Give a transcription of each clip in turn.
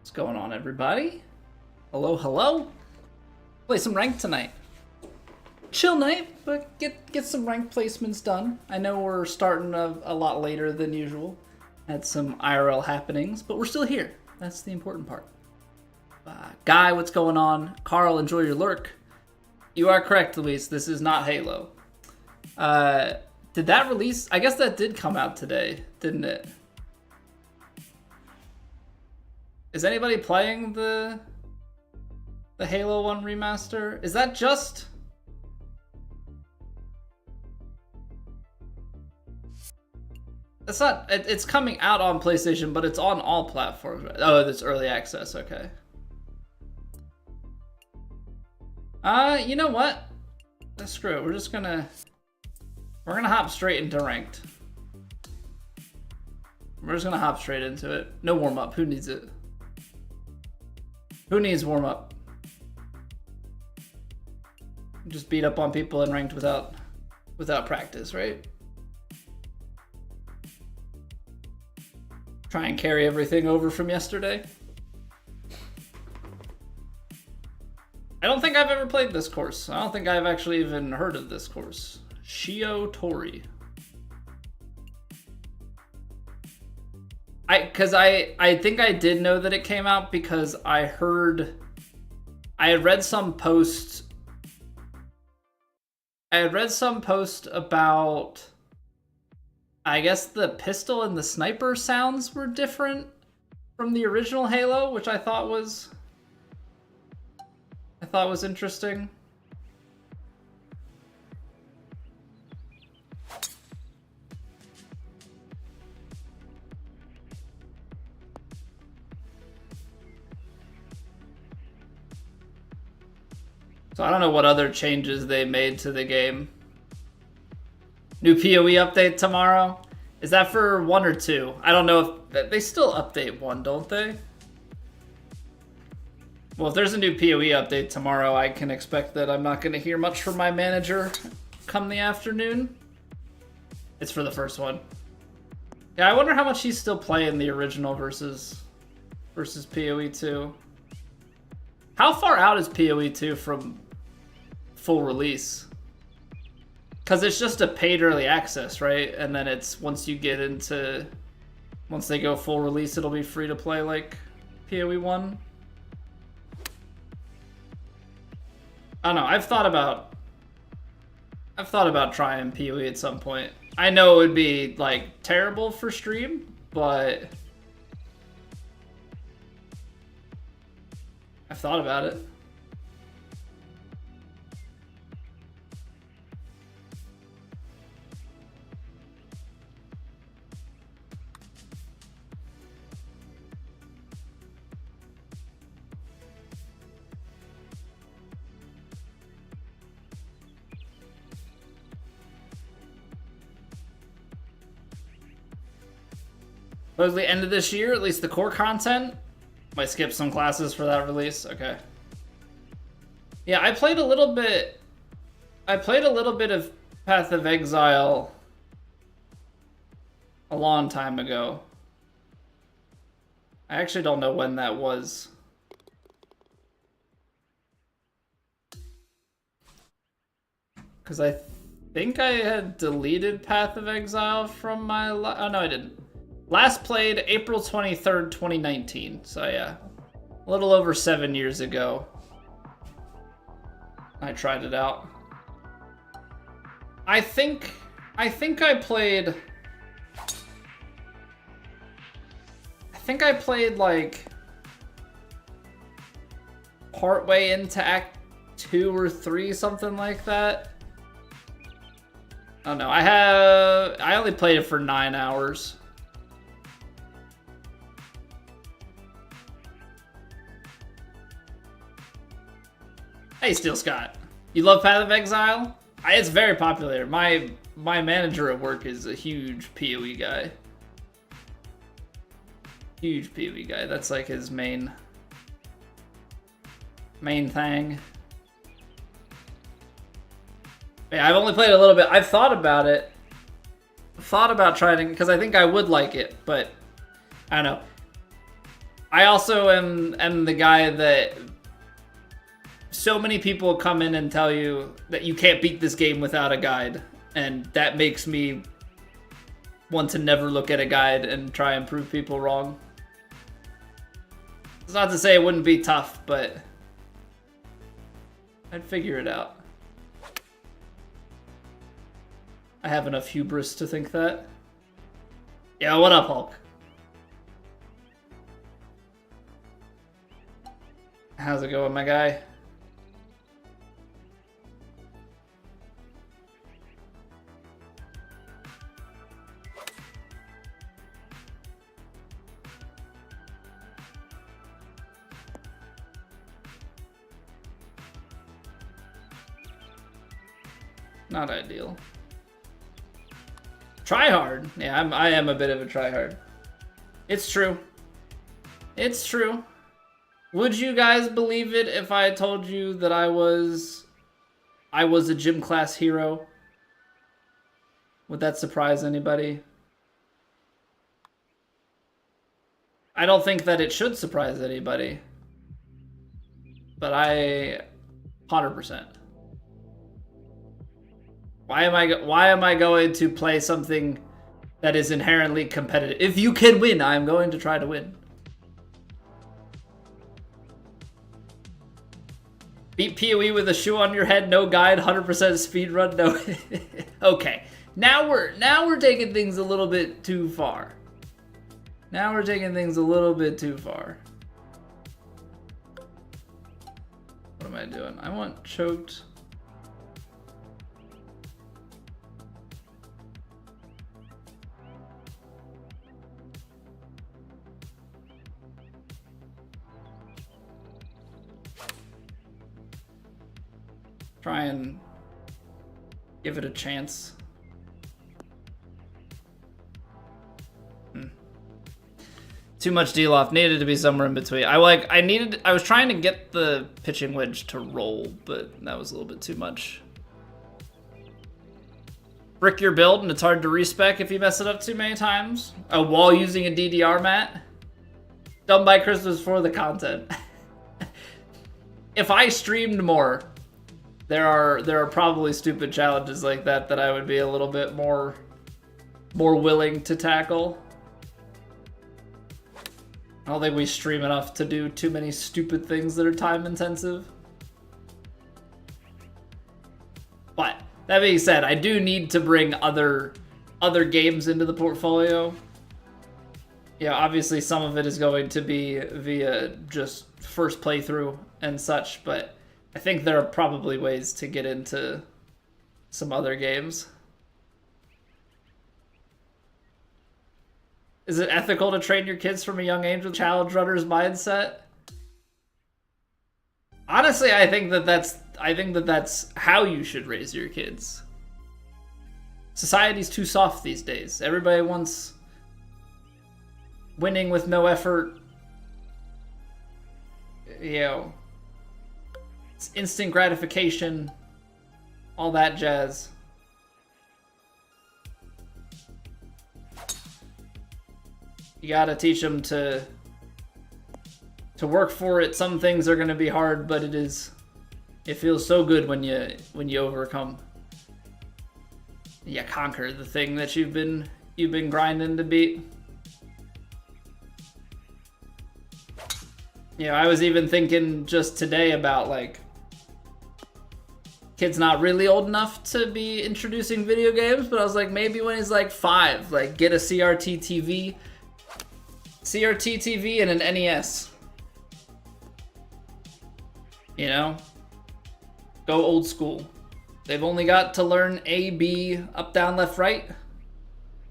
What's going on, everybody? Hello, hello. Play some ranked tonight. Chill night, but get some ranked placements done. I know we're starting a lot later than usual. Had some IRL happenings, but we're still here. That's the important part. Guy, what's going on? Carl, enjoy your lurk. You are correct, Luis. This is not Halo. Did that release? I guess that did come out today, didn't it? Is anybody playing the Halo 1 remaster? Is that just... It's not... It's coming out on PlayStation, but it's on all platforms. Oh, it's early access. Okay. You know what? Screw it. We're just gonna... We're gonna hop straight into ranked. We're just gonna hop straight into it. No warm-up. Who needs it? Who needs warm-up? Just beat up on people in ranked without practice, right? Try and carry everything over from yesterday. I don't think I've ever played this course. I don't think I've actually even heard of this course. Shio Tori. I think I did know that it came out because I had read some post about, I guess the pistol and the sniper sounds were different from the original Halo, which I thought was interesting. So I don't know what other changes they made to the game. New PoE update tomorrow? Is that for 1 or 2? I don't know if... They still update 1, don't they? Well, if there's a new PoE update tomorrow, I can expect that I'm not going to hear much from my manager come the afternoon. It's for the first one. Yeah, I wonder how much he's still playing the original versus PoE 2. How far out is PoE 2 from full release? Because it's just a paid early access, right? And then it's once they go full release, it'll be free to play like PoE 1. I don't know. I've thought about trying PoE at some point. I know it would be like terrible for stream, but I've thought about it. Supposedly end of this year, at least the core content. Might skip some classes for that release. Okay. Yeah, I played a little bit of Path of Exile a long time ago. I actually don't know when that was. Because I think I had deleted Path of Exile from my... Oh, no, I didn't. Last played April 23rd, 2019. So yeah, a little over 7 years ago. I tried it out. I think I played like partway into Act 2 or 3, something like that. Oh no, I only played it for 9 hours. Hey, Steel Scott. You love Path of Exile? It's very popular. My manager at work is a huge PoE guy. Huge PoE guy. That's like his main thing. Yeah, I've only played a little bit. I've thought about it. Thought about trying, because I think I would like it, but I don't know. I also am the guy that so many people come in and tell you that you can't beat this game without a guide, and that makes me want to never look at a guide and try and prove people wrong. It's not to say it wouldn't be tough, but I'd figure it out. I have enough hubris to think that. Yeah, what up, Hulk? How's it going, my guy? Not ideal. Try hard. Yeah, I am a bit of a tryhard. It's true. It's true. Would you guys believe it if I told you that I was a gym class hero? Would that surprise anybody? I don't think that it should surprise anybody. But 100%. Why am I going to play something that is inherently competitive? If you can win, I'm going to try to win. Beat PoE with a shoe on your head, no guide, 100% speed run, no. Okay, now we're taking things a little bit too far. Now we're taking things a little bit too far. What am I doing? I want choked. Try and give it a chance. Too much deal off. Needed to be somewhere in between. I was trying to get the pitching wedge to roll, but that was a little bit too much. Brick your build, and it's hard to respec if you mess it up too many times. Oh, while using a DDR mat? Done by Christmas for the content. If I streamed more, there are probably stupid challenges like that I would be a little bit more willing to tackle. I don't think we stream enough to do too many stupid things that are time intensive. But that being said, I do need to bring other games into the portfolio. Yeah, obviously some of it is going to be via just first playthrough and such, but I think there are probably ways to get into some other games. Is it ethical to train your kids from a young age with challenge runner's mindset? Honestly, I think that that's how you should raise your kids. Society's too soft these days. Everybody wants winning with no effort. You know, it's instant gratification, all that jazz. You gotta teach them to work for it. Some things are gonna be hard, but it feels so good when you overcome. You conquer the thing that you've been grinding to beat. You know, I was even thinking just today about like kid's not really old enough to be introducing video games, but I was like, maybe when he's like 5, like get a CRT TV and an NES. You know? Go old school. They've only got to learn A, B, up, down, left, right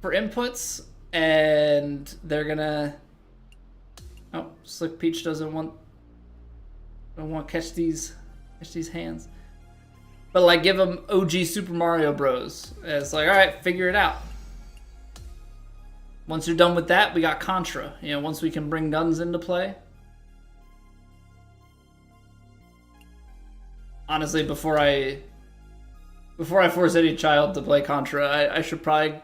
for inputs, and they're gonna... Oh, Slick Peach doesn't want to catch these hands. But like give them OG Super Mario Bros. It's like, all right, figure it out. Once you're done with that, we got Contra. You know, once we can bring guns into play. Honestly, before I force any child to play Contra, I should probably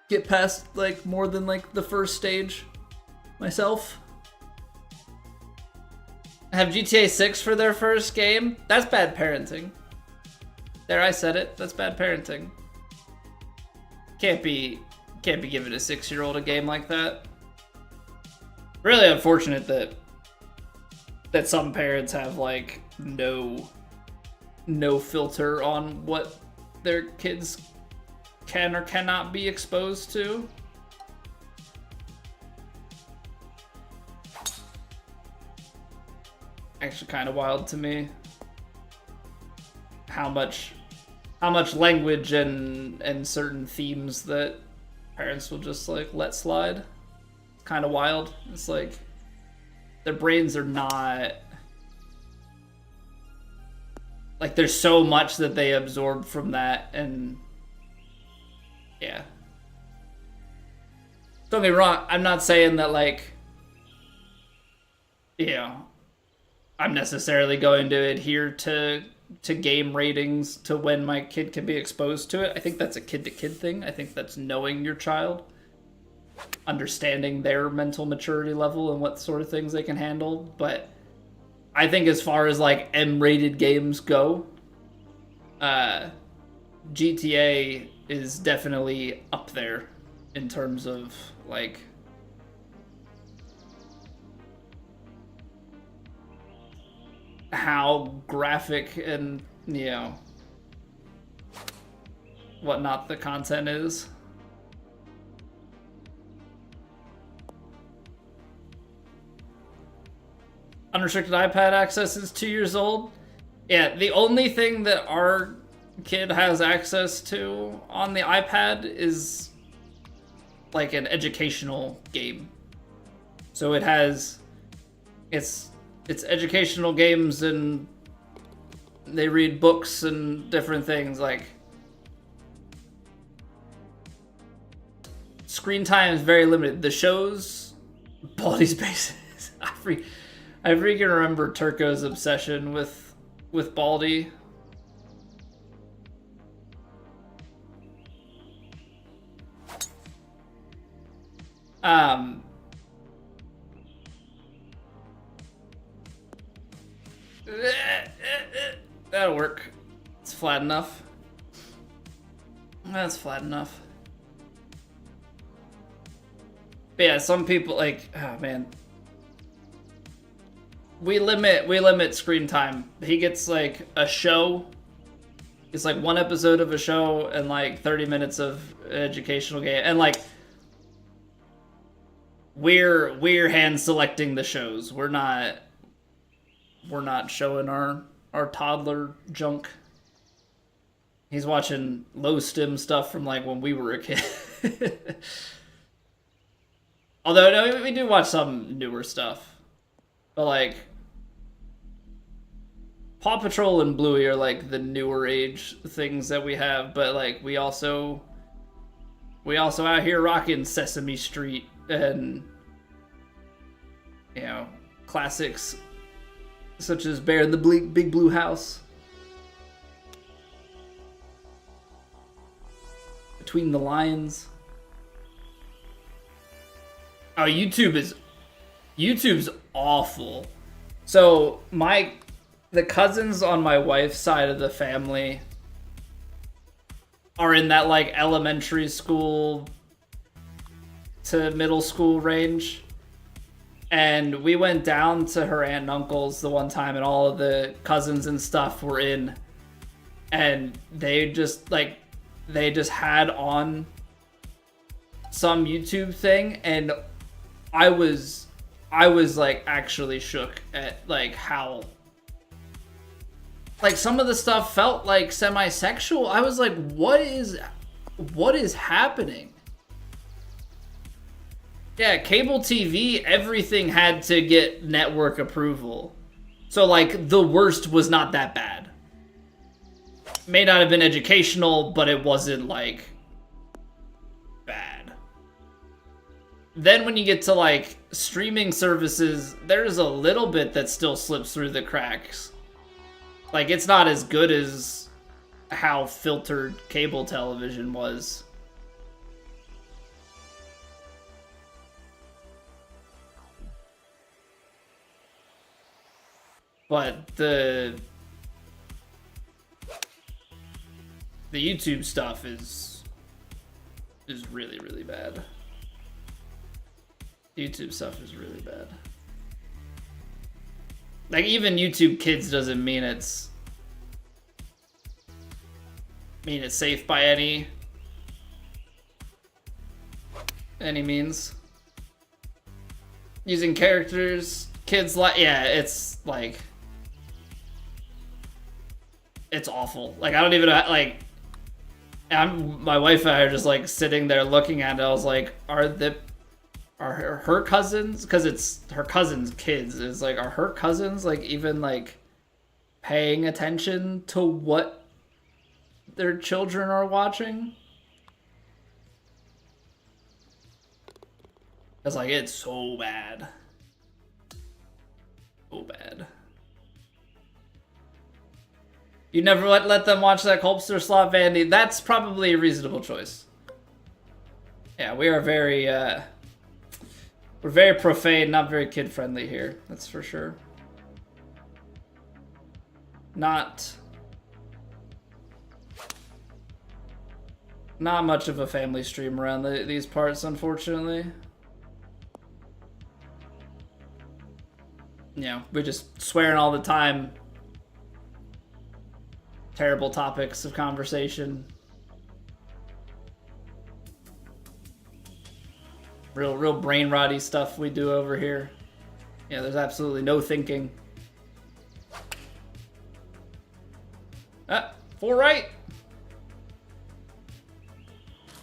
get past like more than like the first stage. myself. Have GTA 6 for their first game? That's bad parenting. There, I said it. That's bad parenting. Can't be giving a 6-year-old a game like that. Really unfortunate that some parents have like no filter on what their kids can or cannot be exposed to. Actually kind of wild to me how much language and certain themes that parents will just like let slide. It's kind of wild. It's like their brains are not like, there's so much that they absorb from that, and yeah. Don't get me wrong, I'm not saying that like, you know, I'm necessarily going to adhere to game ratings to when my kid can be exposed to it. I think that's a kid-to-kid thing. I think that's knowing your child, understanding their mental maturity level and what sort of things they can handle. But I think as far as like M-rated games go, GTA is definitely up there in terms of like how graphic and, you know, whatnot the content is. Unrestricted iPad access is 2 years old. Yeah, the only thing that our kid has access to on the iPad is like an educational game. So it has, it's educational games, and they read books and different things. Like, screen time is very limited. The shows, Baldi's Bases. I freaking remember Turco's obsession with Baldi. That'll work. It's flat enough. That's flat enough. But yeah, some people like, oh man. We limit screen time. He gets like a show. It's like one episode of a show and like 30 minutes of educational game. And like, we're hand selecting the shows. We're not showing our toddler junk. He's watching low stim stuff from like when we were a kid. Although no, we do watch some newer stuff. But like Paw Patrol and Bluey are like the newer age things that we have, but like we also out here rocking Sesame Street and, you know, classics such as Bear in the Big Blue House, Between the Lions. Oh, YouTube's awful. So the cousins on my wife's side of the family are in that like elementary school to middle school range. And we went down to her aunt and uncle's the one time, and all of the cousins and stuff were in, and they just had on some YouTube thing, and I was like actually shook at like how like some of the stuff felt like semi-sexual. I was like, what is happening? Yeah, cable TV, everything had to get network approval. So like the worst was not that bad. May not have been educational, but it wasn't like bad. Then when you get to like streaming services, there's a little bit that still slips through the cracks. Like it's not as good as how filtered cable television was. But the YouTube stuff is really, really bad. YouTube stuff is really bad. Like, even YouTube Kids doesn't mean it's safe by any means. Using characters kids like, yeah, it's like, it's awful. Like, I don't even like, my wife and I are just like sitting there looking at it. I was like, are her cousins, because it's her cousin's kids, is like, are her cousins like even like paying attention to what their children are watching? It's like, it's so bad. So bad. You never let them watch that Colpster slot, Vandy. That's probably a reasonable choice. Yeah, we are very, we're very profane, not very kid-friendly here. That's for sure. Not much of a family stream around these parts, unfortunately. Yeah, we're just swearing all the time. Terrible topics of conversation. Real brain rotty stuff we do over here. Yeah, there's absolutely no thinking. Ah, 4 right.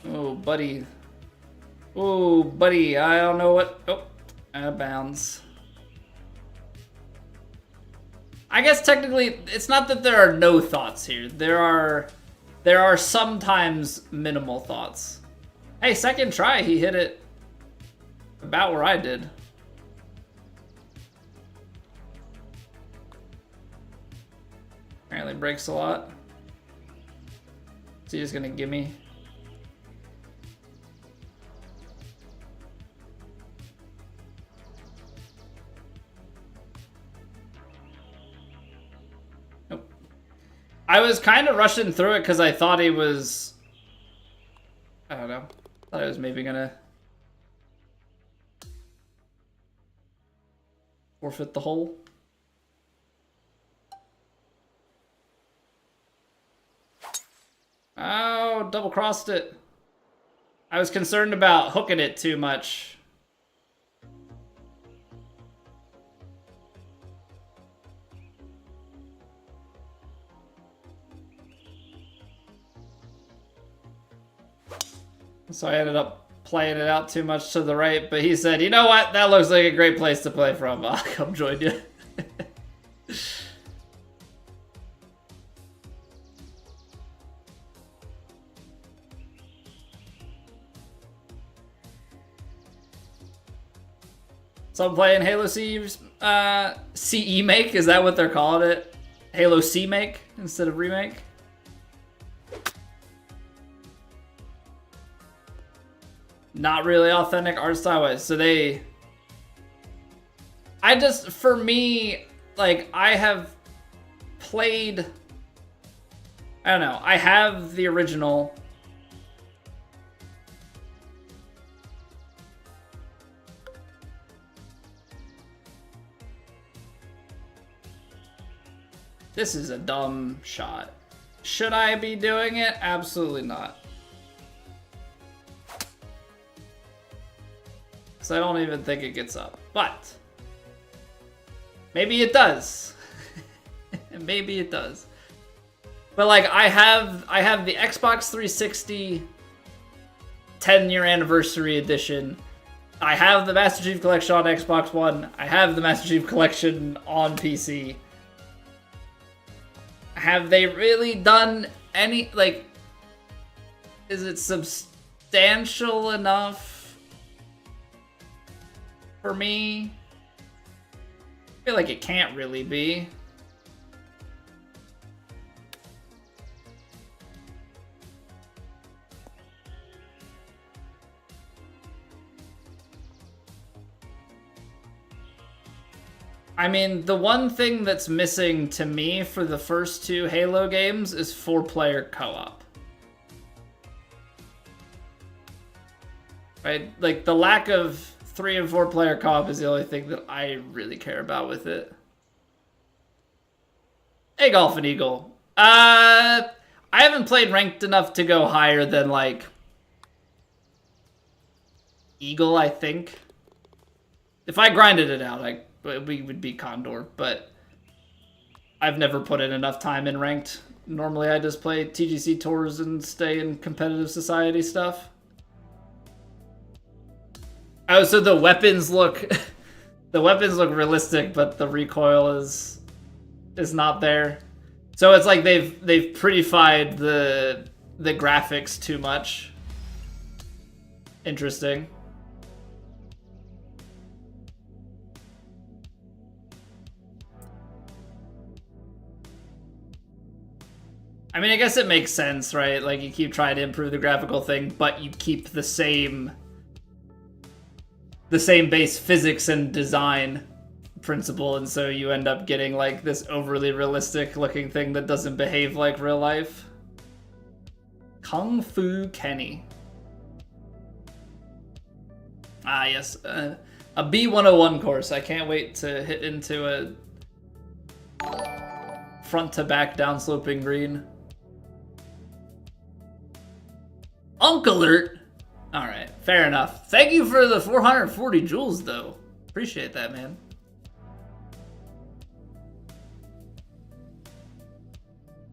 Oh, buddy. Oh, buddy, I don't know what. Oh, out of bounds. I guess technically, it's not that there are no thoughts here. There are sometimes minimal thoughts. Hey, second try, he hit it about where I did. Apparently breaks a lot. So he's gonna gimme. Nope. I was kind of rushing through it because I thought he was, I don't know, thought I was maybe gonna forfeit the hole. Oh, double crossed it. I was concerned about hooking it too much. So I ended up playing it out too much to the right, but he said, you know what? That looks like a great place to play from. I'll come join you. So I'm playing Halo CE make? Is that what they're calling it? Halo C make instead of remake? Not really authentic art style wise. So for me, like, I have played, I don't know, I have the original. This is a dumb shot. Should I be doing it? Absolutely not. So I don't even think it gets up, but maybe it does. Maybe it does. But like, I have the Xbox 360 10-year anniversary edition. I have the Master Chief Collection on Xbox One. I have the Master Chief Collection on PC. Have they really done any, like, is it substantial enough for me? I feel like it can't really be. I mean, the one thing that's missing to me for the first 2 Halo games is 4-player co-op. Right? Like, the lack of 3 and 4-player co-op is the only thing that I really care about with it. Hey, Golf and Eagle. I haven't played ranked enough to go higher than, like, Eagle, I think. If I grinded it out, we would be Condor, but I've never put in enough time in ranked. Normally I just play TGC tours and stay in competitive society stuff. Oh, so the weapons look the weapons look realistic, but the recoil is not there. So it's like they've prettified the graphics too much. Interesting. I mean, I guess it makes sense, right? Like, you keep trying to improve the graphical thing, but you keep the same base physics and design principle, and so you end up getting, like, this overly realistic looking thing that doesn't behave like real life. Kung Fu Kenny. Ah, yes. A B101 course. I can't wait to hit into a front-to-back downsloping green. Unk alert! Alright, fair enough. Thank you for the 440 jewels, though. Appreciate that, man.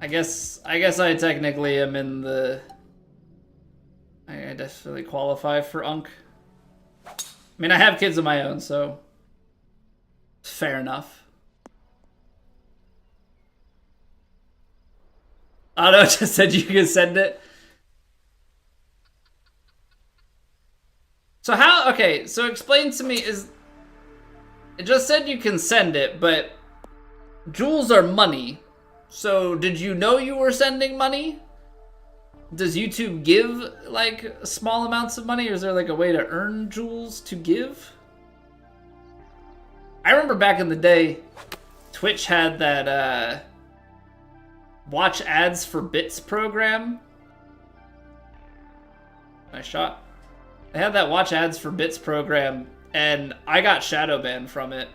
I guess I technically am in the... I definitely qualify for Unk. I mean, I have kids of my own, so... fair enough. Oh no, it just said you can send it. So how, okay, so explain to me, it just said you can send it, but jewels are money. So did you know you were sending money? Does YouTube give, like, small amounts of money, or is there, like, a way to earn jewels to give? I remember back in the day, Twitch had that, watch ads for bits program. Nice shot. They had that watch ads for bits program, and I got shadow banned from it.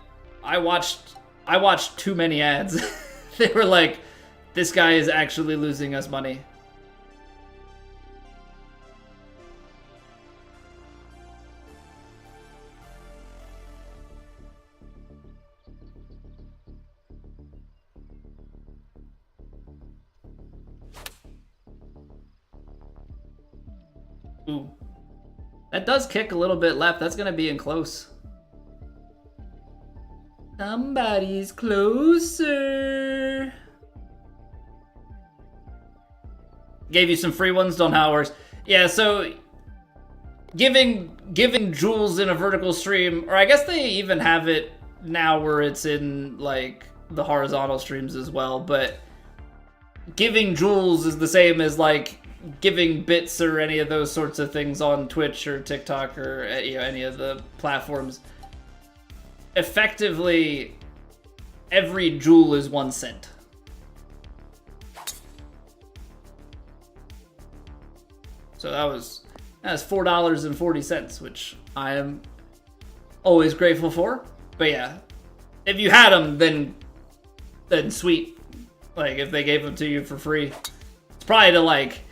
I watched too many ads. They were like, this guy is actually losing us money. Ooh. That does kick a little bit left. That's going to be in close. Somebody's closer. Gave you some free ones, don't know how it works. Yeah, so giving jewels in a vertical stream, or I guess they even have it now where it's in, like, the horizontal streams as well, but giving jewels is the same as, like, giving bits or any of those sorts of things on Twitch or TikTok or, you know, any of the platforms. Effectively, every jewel is 1 cent. So that's $4.40, which I am always grateful for. But yeah, if you had them, then sweet. Like, if they gave them to you for free, it's probably to, like,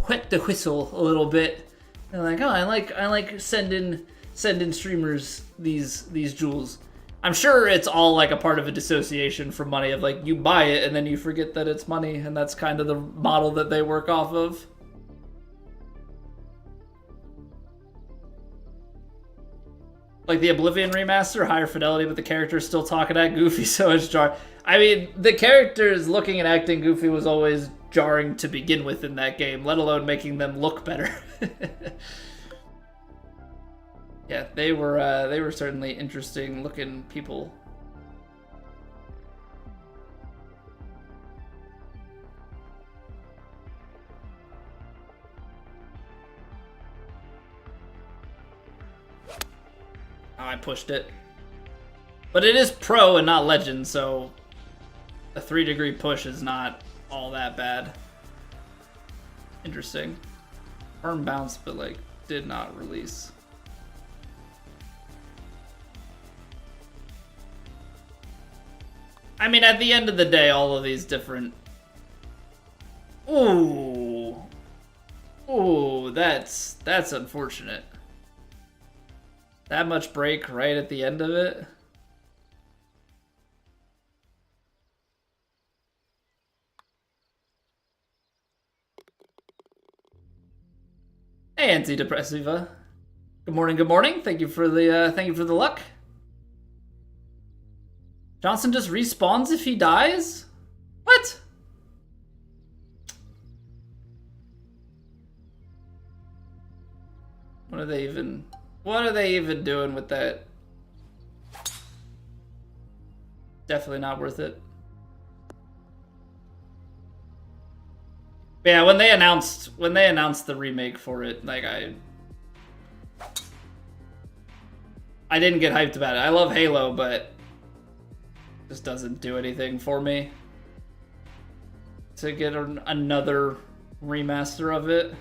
wet the whistle a little bit. And like, oh, I like sending streamers these jewels. I'm sure it's all like a part of a dissociation from money of, like, you buy it and then you forget that it's money, and that's kind of the model that they work off of. Like the Oblivion remaster, higher fidelity, but the character's still talking at Goofy, so it's jarring. I mean, the characters looking and acting Goofy was always jarring to begin with in that game, let alone making them look better. Yeah, they were certainly interesting looking people. Oh, I pushed it. But it is pro and not legend, so a 3-degree push is not all that bad. Interesting. Firm bounce, but like did not release. I mean, at the end of the day, all of these different... Ooh. Ooh, that's unfortunate. That much break right at the end of it. Hey, Antidepressiva. Good morning, good morning. Thank you for the luck. Johnson just respawns if he dies? What? What are they even doing with that? Definitely not worth it. But yeah, when they announced the remake for it, like I didn't get hyped about it. I love Halo, but just doesn't do anything for me to get another remaster of it.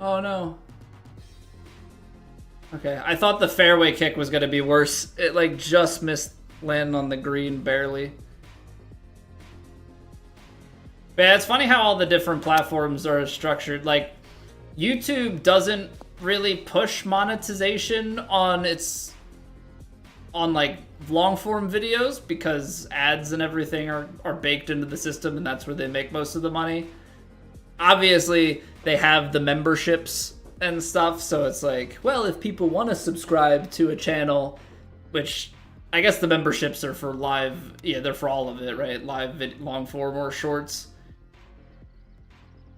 Oh no. Okay, I thought the fairway kick was gonna be worse. It like just missed landing on the green barely. But yeah, it's funny how all the different platforms are structured. Like, YouTube doesn't really push monetization on like long form videos because ads and everything are baked into the system, and that's where they make most of the money. Obviously, they have the memberships and stuff, so it's like, well, if people want to subscribe to a channel, which I guess the memberships are for live, yeah, they're for all of it, right? Live, long form, or shorts.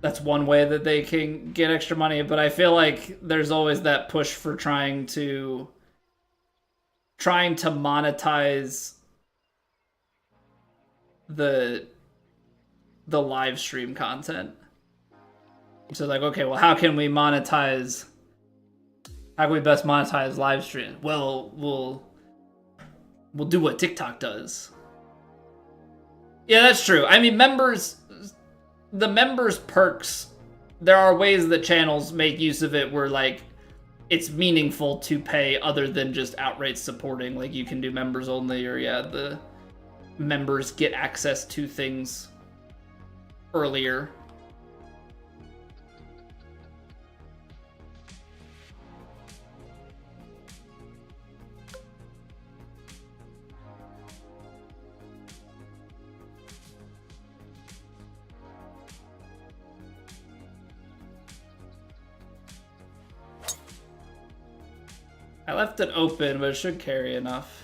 That's one way that they can get extra money, but I feel like there's always that push for trying to monetize the live stream content. So like, okay, well, how can we best monetize live stream? Well, we'll do what TikTok does. Yeah, that's true. I mean, the members perks, there are ways that channels make use of it where like it's meaningful to pay other than just outright supporting. Like you can do members only, or yeah, the members get access to things earlier. I left it open, but it should carry enough.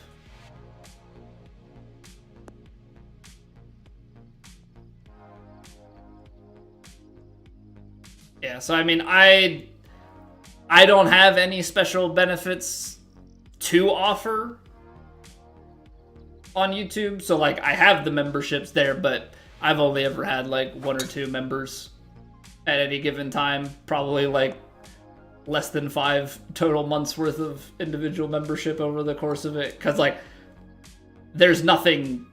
Yeah, so I mean, I don't have any special benefits to offer on YouTube. So like, I have the memberships there, but I've only ever had like 1 or 2 members at any given time. Probably like less than 5 total months worth of individual membership over the course of it. Cause like, there's nothing,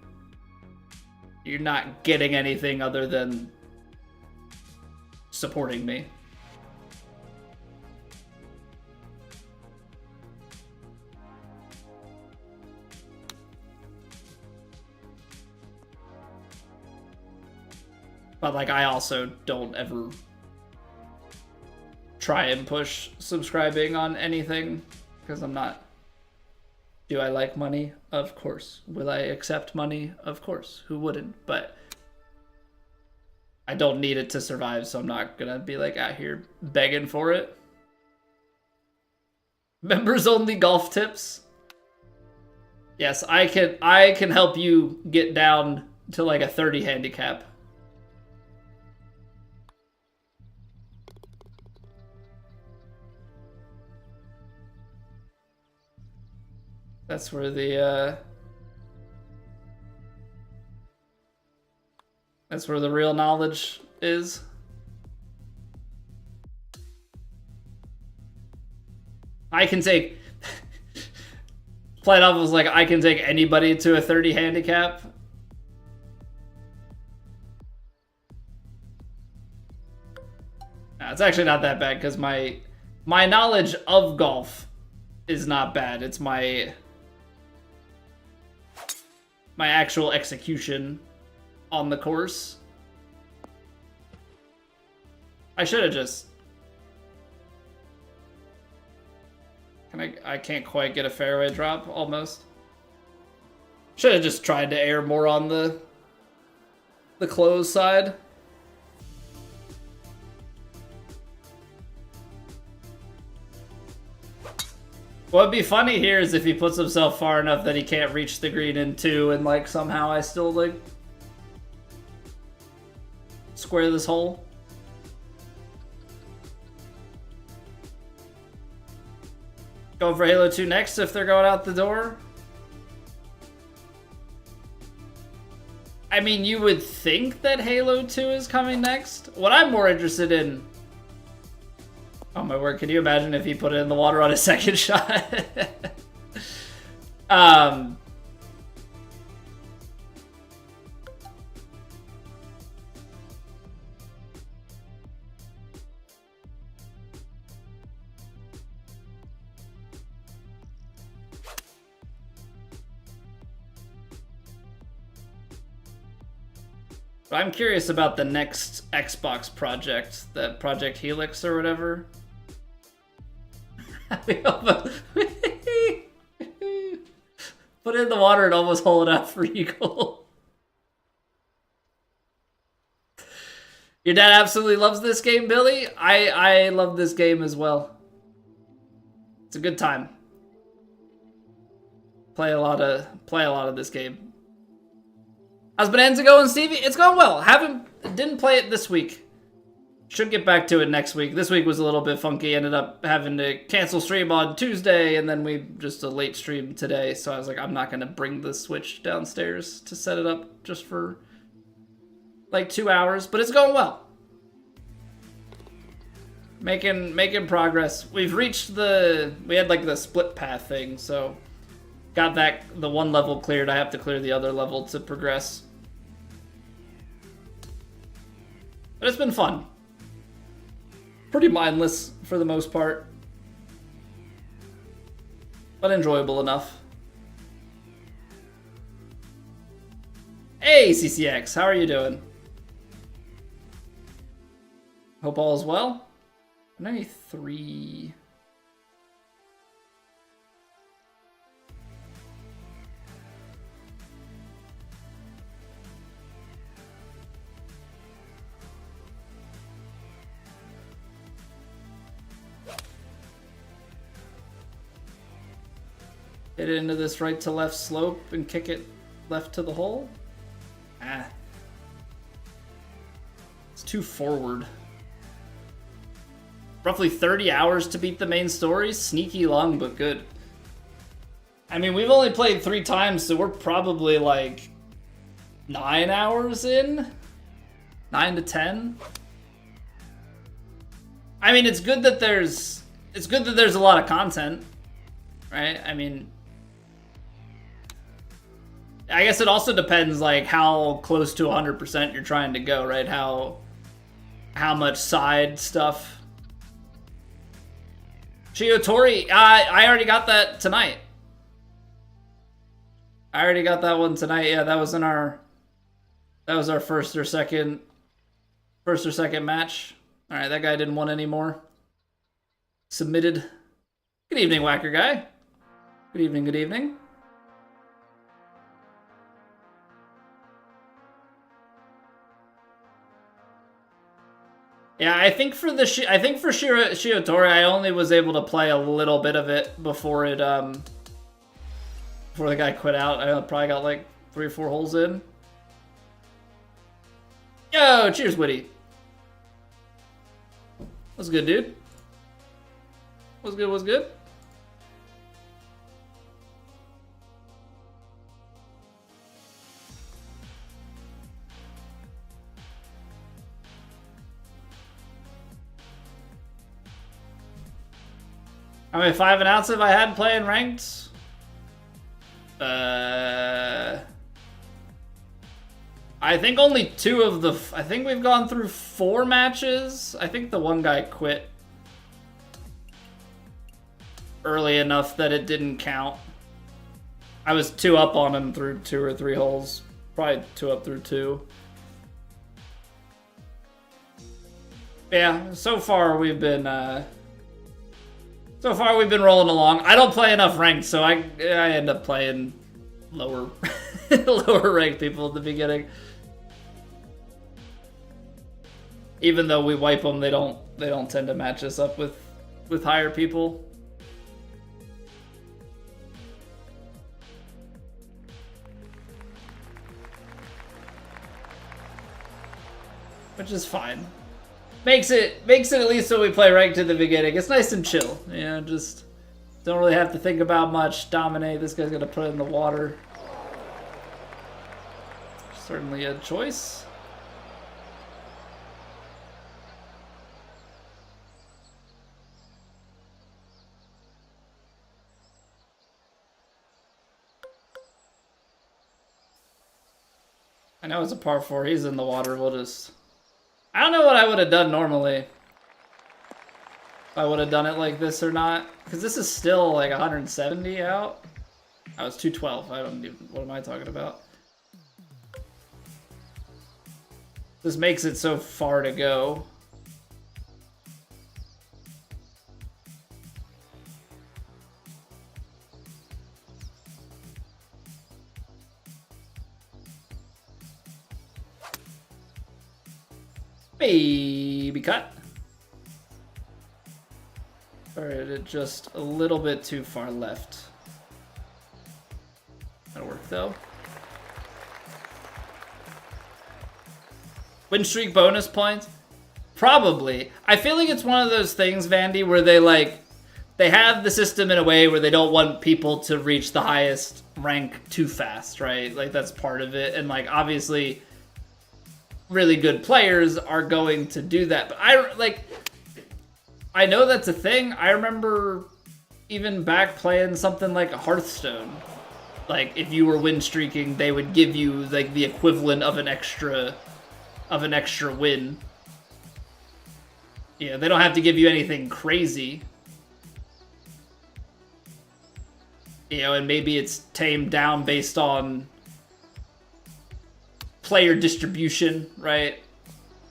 you're not getting anything other than supporting me. But like, I also don't ever try and push subscribing on anything because I'm not. Do I like money? Of course. Will I accept money? Of course. Who wouldn't? But I don't need it to survive, so I'm not gonna be like out here begging for it. Members only golf tips. Yes, I can help you get down to like a 30 handicap. That's where the That's where the real knowledge is. I can take... Playoff was like, I can take anybody to a 30 handicap. It's actually not that bad because my knowledge of golf is not bad. It's my actual execution on the course. I should have just... I can't quite get a fairway drop, almost. Should have just tried to air more on the close side. What would be funny here is if he puts himself far enough that he can't reach the green in 2 and like somehow I still like square this hole. Going for Halo 2 next if they're going out the door. I mean, you would think that Halo 2 is coming next. What I'm more interested in... Oh my word, can you imagine if he put it in the water on his second shot? I'm curious about the next Xbox project, that Project Helix or whatever. Put it in the water and almost hold it out for eagle. Your dad absolutely loves this game, Billy. I love this game as well. It's a good time. Play a lot of this game. How's Bonanza going, Stevie? It's going well. Didn't play it this week. Should get back to it next week. This week was a little bit funky. Ended up having to cancel stream on Tuesday, and then we just a late stream today. So I was like, I'm not gonna bring the Switch downstairs to set it up just for like 2 hours. But it's going well. Making progress. We've reached we had like the split path thing, so got the one level cleared. I have to clear the other level to progress. But it's been fun. Pretty mindless for the most part. But enjoyable enough. Hey, CCX, how are you doing? Hope all is well. 93... Hit it into this right to left slope and kick it left to the hole? Ah. It's too forward. Roughly 30 hours to beat the main story? Sneaky long, but good. I mean, we've only played 3 times, so we're probably like 9 hours in? 9 to 10? I mean, it's good that there's a lot of content, right? I mean, I guess it also depends like how close to 100% you're trying to go, right? How much side stuff. Shiotori, I already got that tonight. I already got that one tonight. Yeah, that was our first or second match. All right, that guy didn't want any more. Submitted. Good evening, Whacker guy. Good evening, good evening. Yeah, I think for Shiotori, I only was able to play a little bit of it before the guy quit out. I probably got like 3 or 4 holes in. Yo, cheers, Witty. What's good, dude? What's good, what's good? How many 5 and outs have I had playing ranked? I think only 2 of the... I think we've gone through 4 matches. I think the one guy quit early enough that it didn't count. I was 2 up on him through 2 or 3 holes. Probably 2 up through 2. Yeah, so far we've been rolling along. I don't play enough ranked, so I end up playing lower lower ranked people at the beginning. Even though we wipe them, they don't tend to match us up with higher people. Which is fine. Makes it at least when we play ranked at the beginning. It's nice and chill. You know, just don't really have to think about much. Dominate. This guy's gonna put it in the water. Certainly a choice. I know it's a par 4. He's in the water. We'll just... I don't know what I would have done normally. If I would have done it like this or not. Because this is still like 170 out. I was 212. I don't even... What am I talking about? This makes it so far to go. Baby cut. Started it just a little bit too far left. That'll work though. Win streak bonus points? Probably. I feel like it's one of those things, Vandy, where they have the system in a way where they don't want people to reach the highest rank too fast, right? Like that's part of it. And like obviously really good players are going to do that. But I know that's a thing. I remember even back playing something like Hearthstone. Like if you were win streaking, they would give you like the equivalent of an extra win. Yeah, they don't have to give you anything crazy. You know, and maybe it's tamed down based on player distribution, right?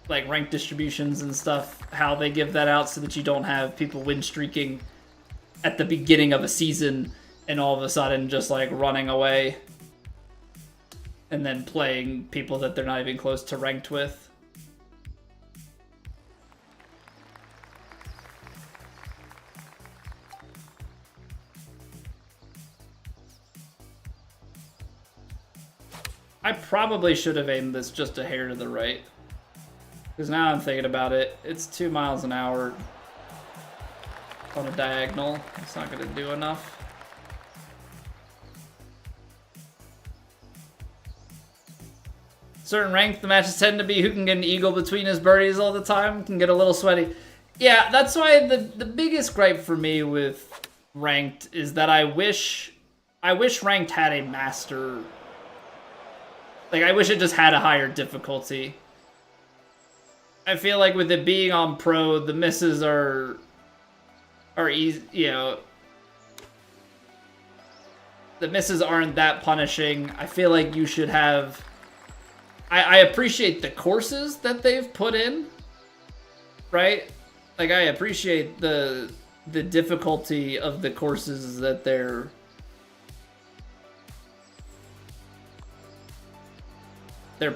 Like rank distributions and stuff, how they give that out so that you don't have people win streaking at the beginning of a season and all of a sudden just like running away and then playing people that they're not even close to ranked with. I probably should have aimed this just a hair to the right. Because now I'm thinking about it, it's 2 miles an hour on a diagonal. It's not going to do enough. Certain rank, the matches tend to be who can get an eagle between his birdies all the time, can get a little sweaty. Yeah, that's why the biggest gripe for me with ranked is that I wish ranked had a master. Like, I wish it just had a higher difficulty. I feel like with it being on pro, the misses are easy, you know. The misses aren't that punishing. I feel like you should have... I appreciate the courses that they've put in, right? Like, I appreciate the difficulty of the courses that they're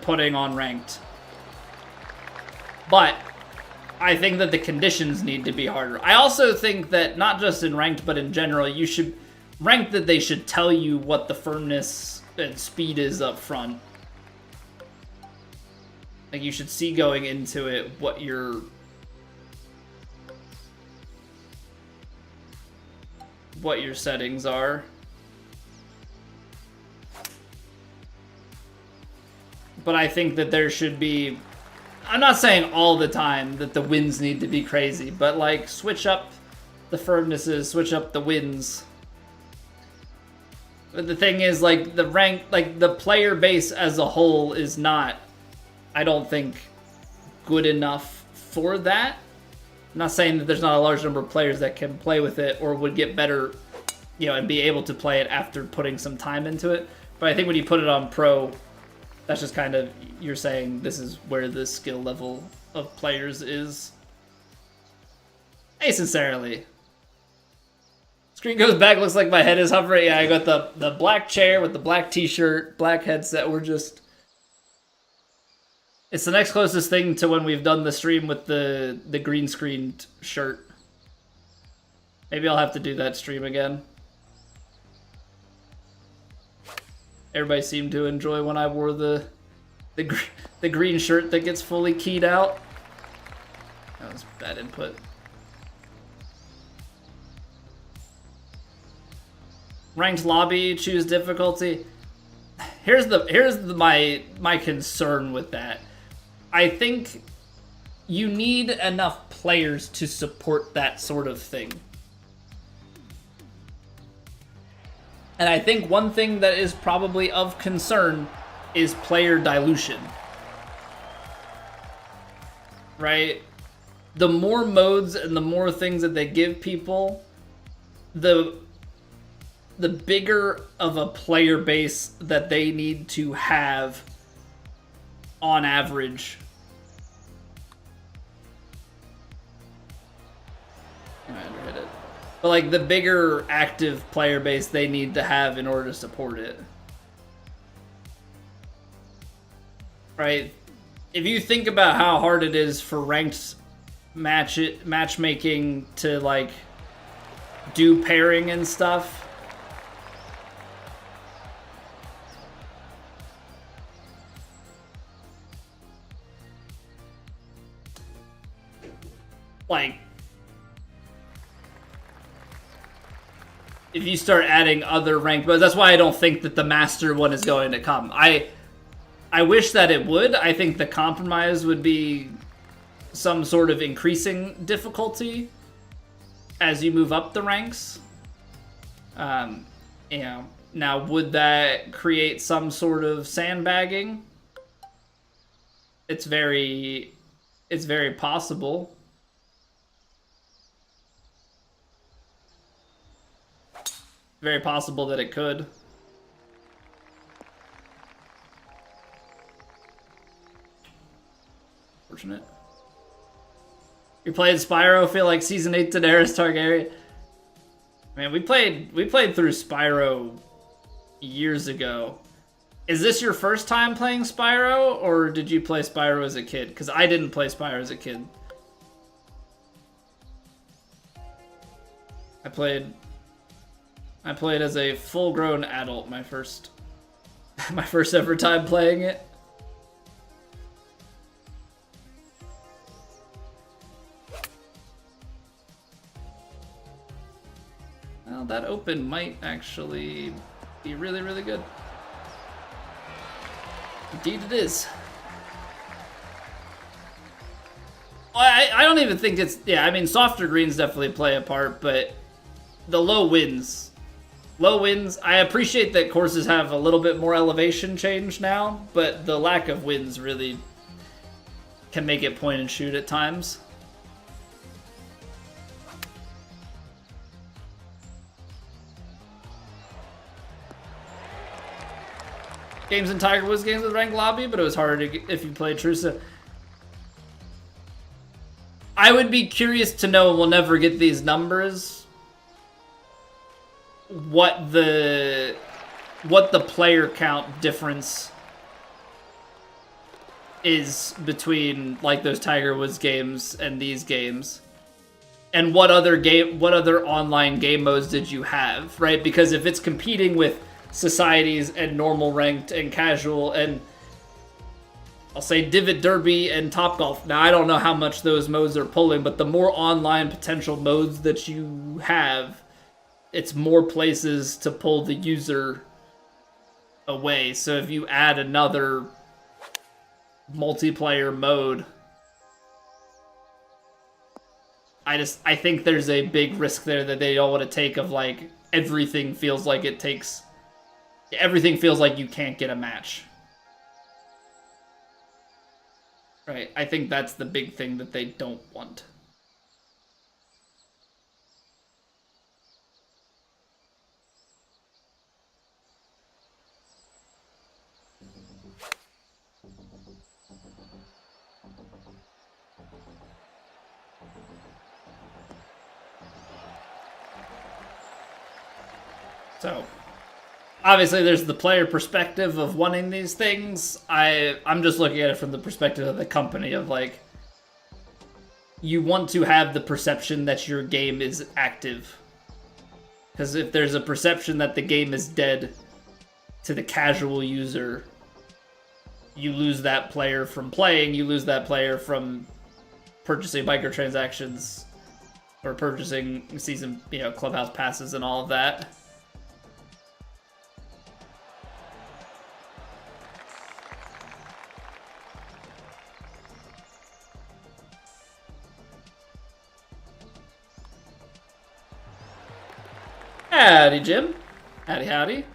putting on ranked. But I think that the conditions need to be harder. I also think that not just in ranked, but in general, you should rank that they should tell you what the firmness and speed is up front. Like you should see going into it what your settings are. But I think that there should be, I'm not saying all the time that the wins need to be crazy, but like switch up the firmness is, switch up the wins. But the thing is, like, the rank, like, the player base as a whole is not, I don't think, good enough for that. I'm not saying that there's not a large number of players that can play with it or would get better, you know, and be able to play it after putting some time into it. But I think when you put it on pro, that's just kind of, you're saying this is where the skill level of players is. Hey, sincerely. Screen goes back, looks like my head is hovering. Yeah, I got the black chair with the black t-shirt, black headset. We're just... It's the next closest thing to when we've done the stream with the green screened shirt. Maybe I'll have to do that stream again. Everybody seemed to enjoy when I wore the green shirt that gets fully keyed out. That was bad input. Ranked lobby, choose difficulty. Here's my concern with that. I think you need enough players to support that sort of thing. And I think one thing that is probably of concern is player dilution. Right? The more modes and the more things that they give people, the bigger of a player base that they need to have on average. I underhit it. But like the bigger active player base they need to have in order to support it. Right? If you think about how hard it is for ranked matchmaking to like do pairing and stuff, like, if you start adding other ranked modes, that's why I don't think that the master one is going to come. I wish that it would. I think the compromise would be some sort of increasing difficulty as you move up the ranks. You know, now would that create some sort of sandbagging? It's very possible. Very possible that it could. Fortunate. You played Spyro, feel like Season 8 Daenerys Targaryen. Man, we played through Spyro years ago. Is this your first time playing Spyro, or did you play Spyro as a kid? Because I didn't play Spyro as a kid. I played as a full-grown adult my first ever time playing it. Well, that open might actually be really, really good. Indeed it is. Well, I don't even think it's... Yeah, I mean, softer greens definitely play a part, but the low winds... Low winds, I appreciate that courses have a little bit more elevation change now, but the lack of winds really can make it point and shoot at times. Games in Tiger Woods games with ranked lobby, but it was harder to, if you played Trusa. I would be curious to know, we'll never get these numbers, what the player count difference is between like those Tiger Woods games and these games, and what other online game modes did you have, right? Because if it's competing with societies and normal ranked and casual and I'll say Divot Derby and Topgolf. Now I don't know how much those modes are pulling, but the more online potential modes that you have, it's more places to pull the user away. So if you add another multiplayer mode, I think there's a big risk there that they don't want to take of like everything feels like you can't get a match. Right? I think that's the big thing that they don't want. So, obviously there's the player perspective of wanting these things. I'm just looking at it from the perspective of the company of like, you want to have the perception that your game is active. Because if there's a perception that the game is dead to the casual user, you lose that player from playing, you lose that player from purchasing microtransactions or purchasing season, clubhouse passes and all of that. Howdy, Jim. Howdy, howdy.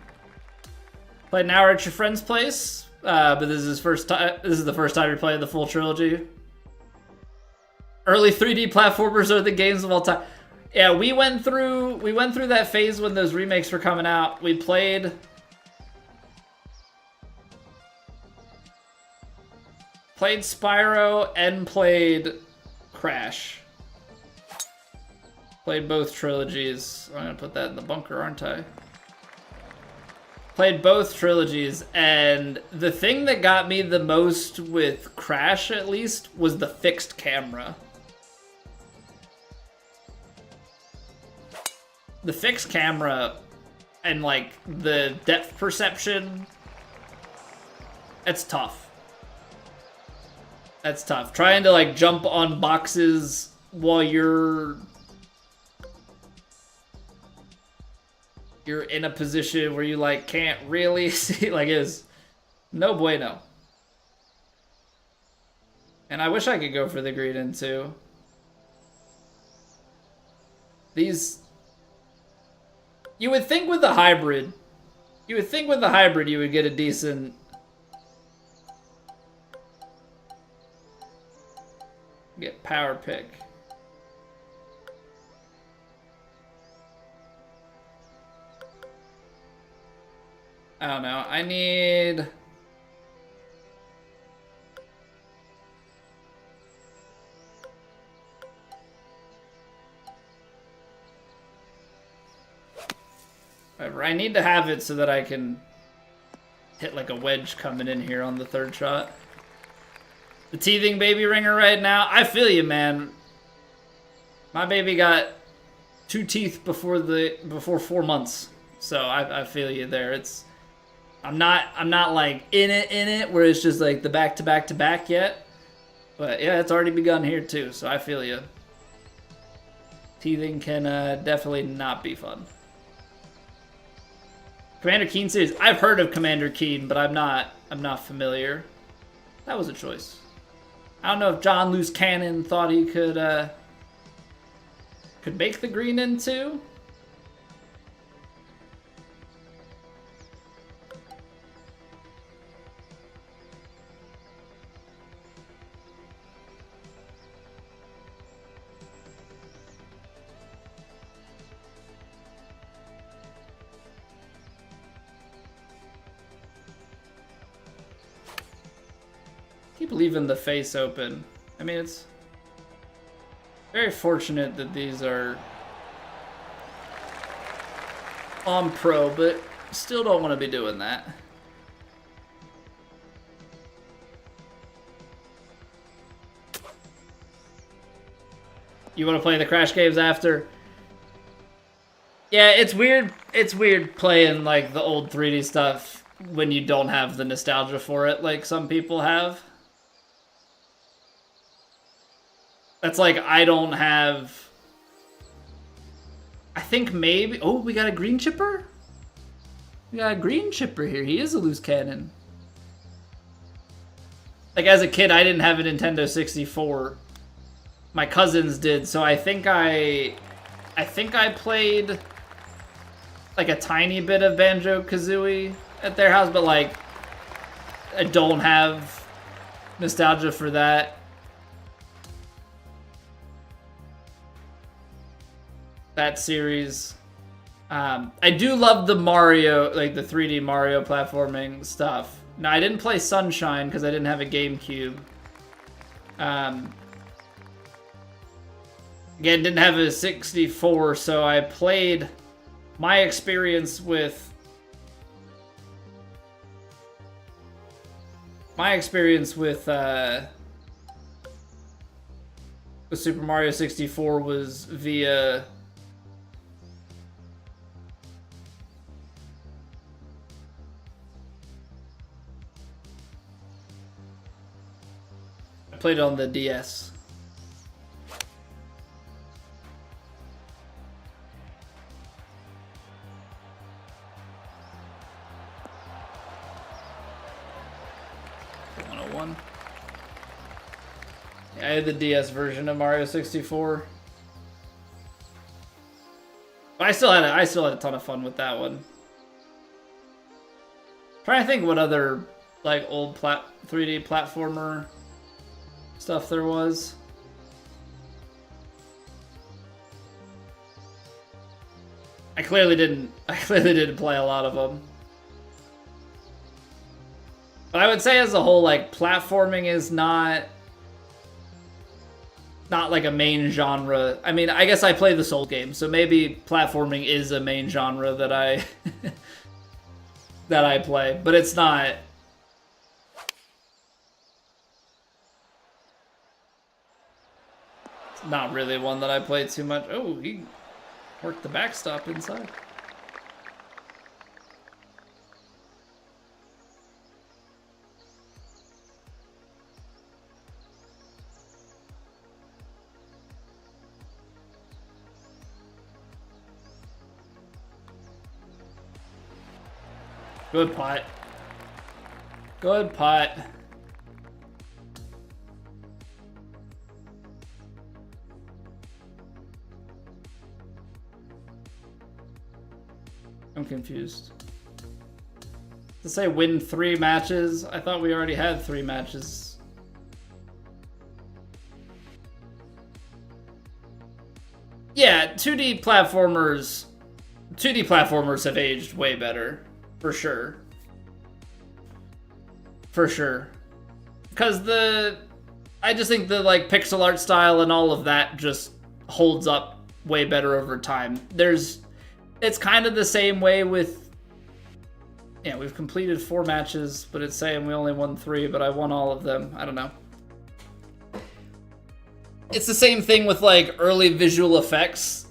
Played an hour at your friend's place, but this is his first time. This is the first time you're playing the full trilogy. Early 3D platformers are the games of all time. Yeah, we went through that phase when those remakes were coming out. We played Spyro and played Crash. Played both trilogies. I'm gonna put that in the bunker, aren't I? Played both trilogies, and the thing that got me the most with Crash, at least, was the fixed camera. The fixed camera and, like, the depth perception, that's tough. That's tough. Trying to, like, jump on boxes while you're in a position where you like can't really see, like, is no bueno. And I wish I could go for the green in too. These, you would think with the hybrid, you would get a decent power pick. I don't know. I need... Whatever. I need to have it so that I can hit like a wedge coming in here on the third shot. The teething baby ringer right now. I feel you, man. My baby got 2 teeth before 4 months. So I feel you there. I'm not like in it where it's just like the back to back to back yet. But yeah, it's already begun here too, so I feel you. Teething can definitely not be fun. Commander Keen series. I've heard of Commander Keen, but I'm not familiar. That was a choice. I don't know if John Loose Cannon thought he could make the green into. Keep leaving the face open. I mean, it's very fortunate that these are on pro, but still don't want to be doing that. You want to play the Crash games after? Yeah, it's weird. It's weird playing like the old 3D stuff when you don't have the nostalgia for it like some people have. That's like, I don't have... I think maybe... Oh, we got a green chipper? We got a green chipper here. He is a loose cannon. Like, as a kid, I didn't have a Nintendo 64. My cousins did, so I think I played like a tiny bit of Banjo-Kazooie at their house, but like I don't have nostalgia for that. That series. I do love the Mario, like the 3D Mario platforming stuff. Now, I didn't play Sunshine because I didn't have a GameCube. Again, didn't have a 64, so I played my experience with Super Mario 64 was via I played it on the DS. I had the DS version of Mario 64. But I still had a ton of fun with that one. Trying to think what other like old 3D platformer stuff there was. I clearly didn't play a lot of them. But I would say as a whole, like, platforming is not like a main genre. I mean, I guess I play the Soul games, so maybe platforming is a main genre that I that I play, but it's not. It's not really one that I play too much. Oh, he worked the backstop inside. Good putt. Good putt. I'm confused. To say win 3 matches, I thought we already had 3 matches. Yeah, 2D platformers have aged way better. For sure. For sure. Because I just think the like pixel art style and all of that just holds up way better over time. It's kind of the same way with, yeah, we've completed 4 matches, but it's saying we only won 3, but I won all of them. I don't know. It's the same thing with like early visual effects.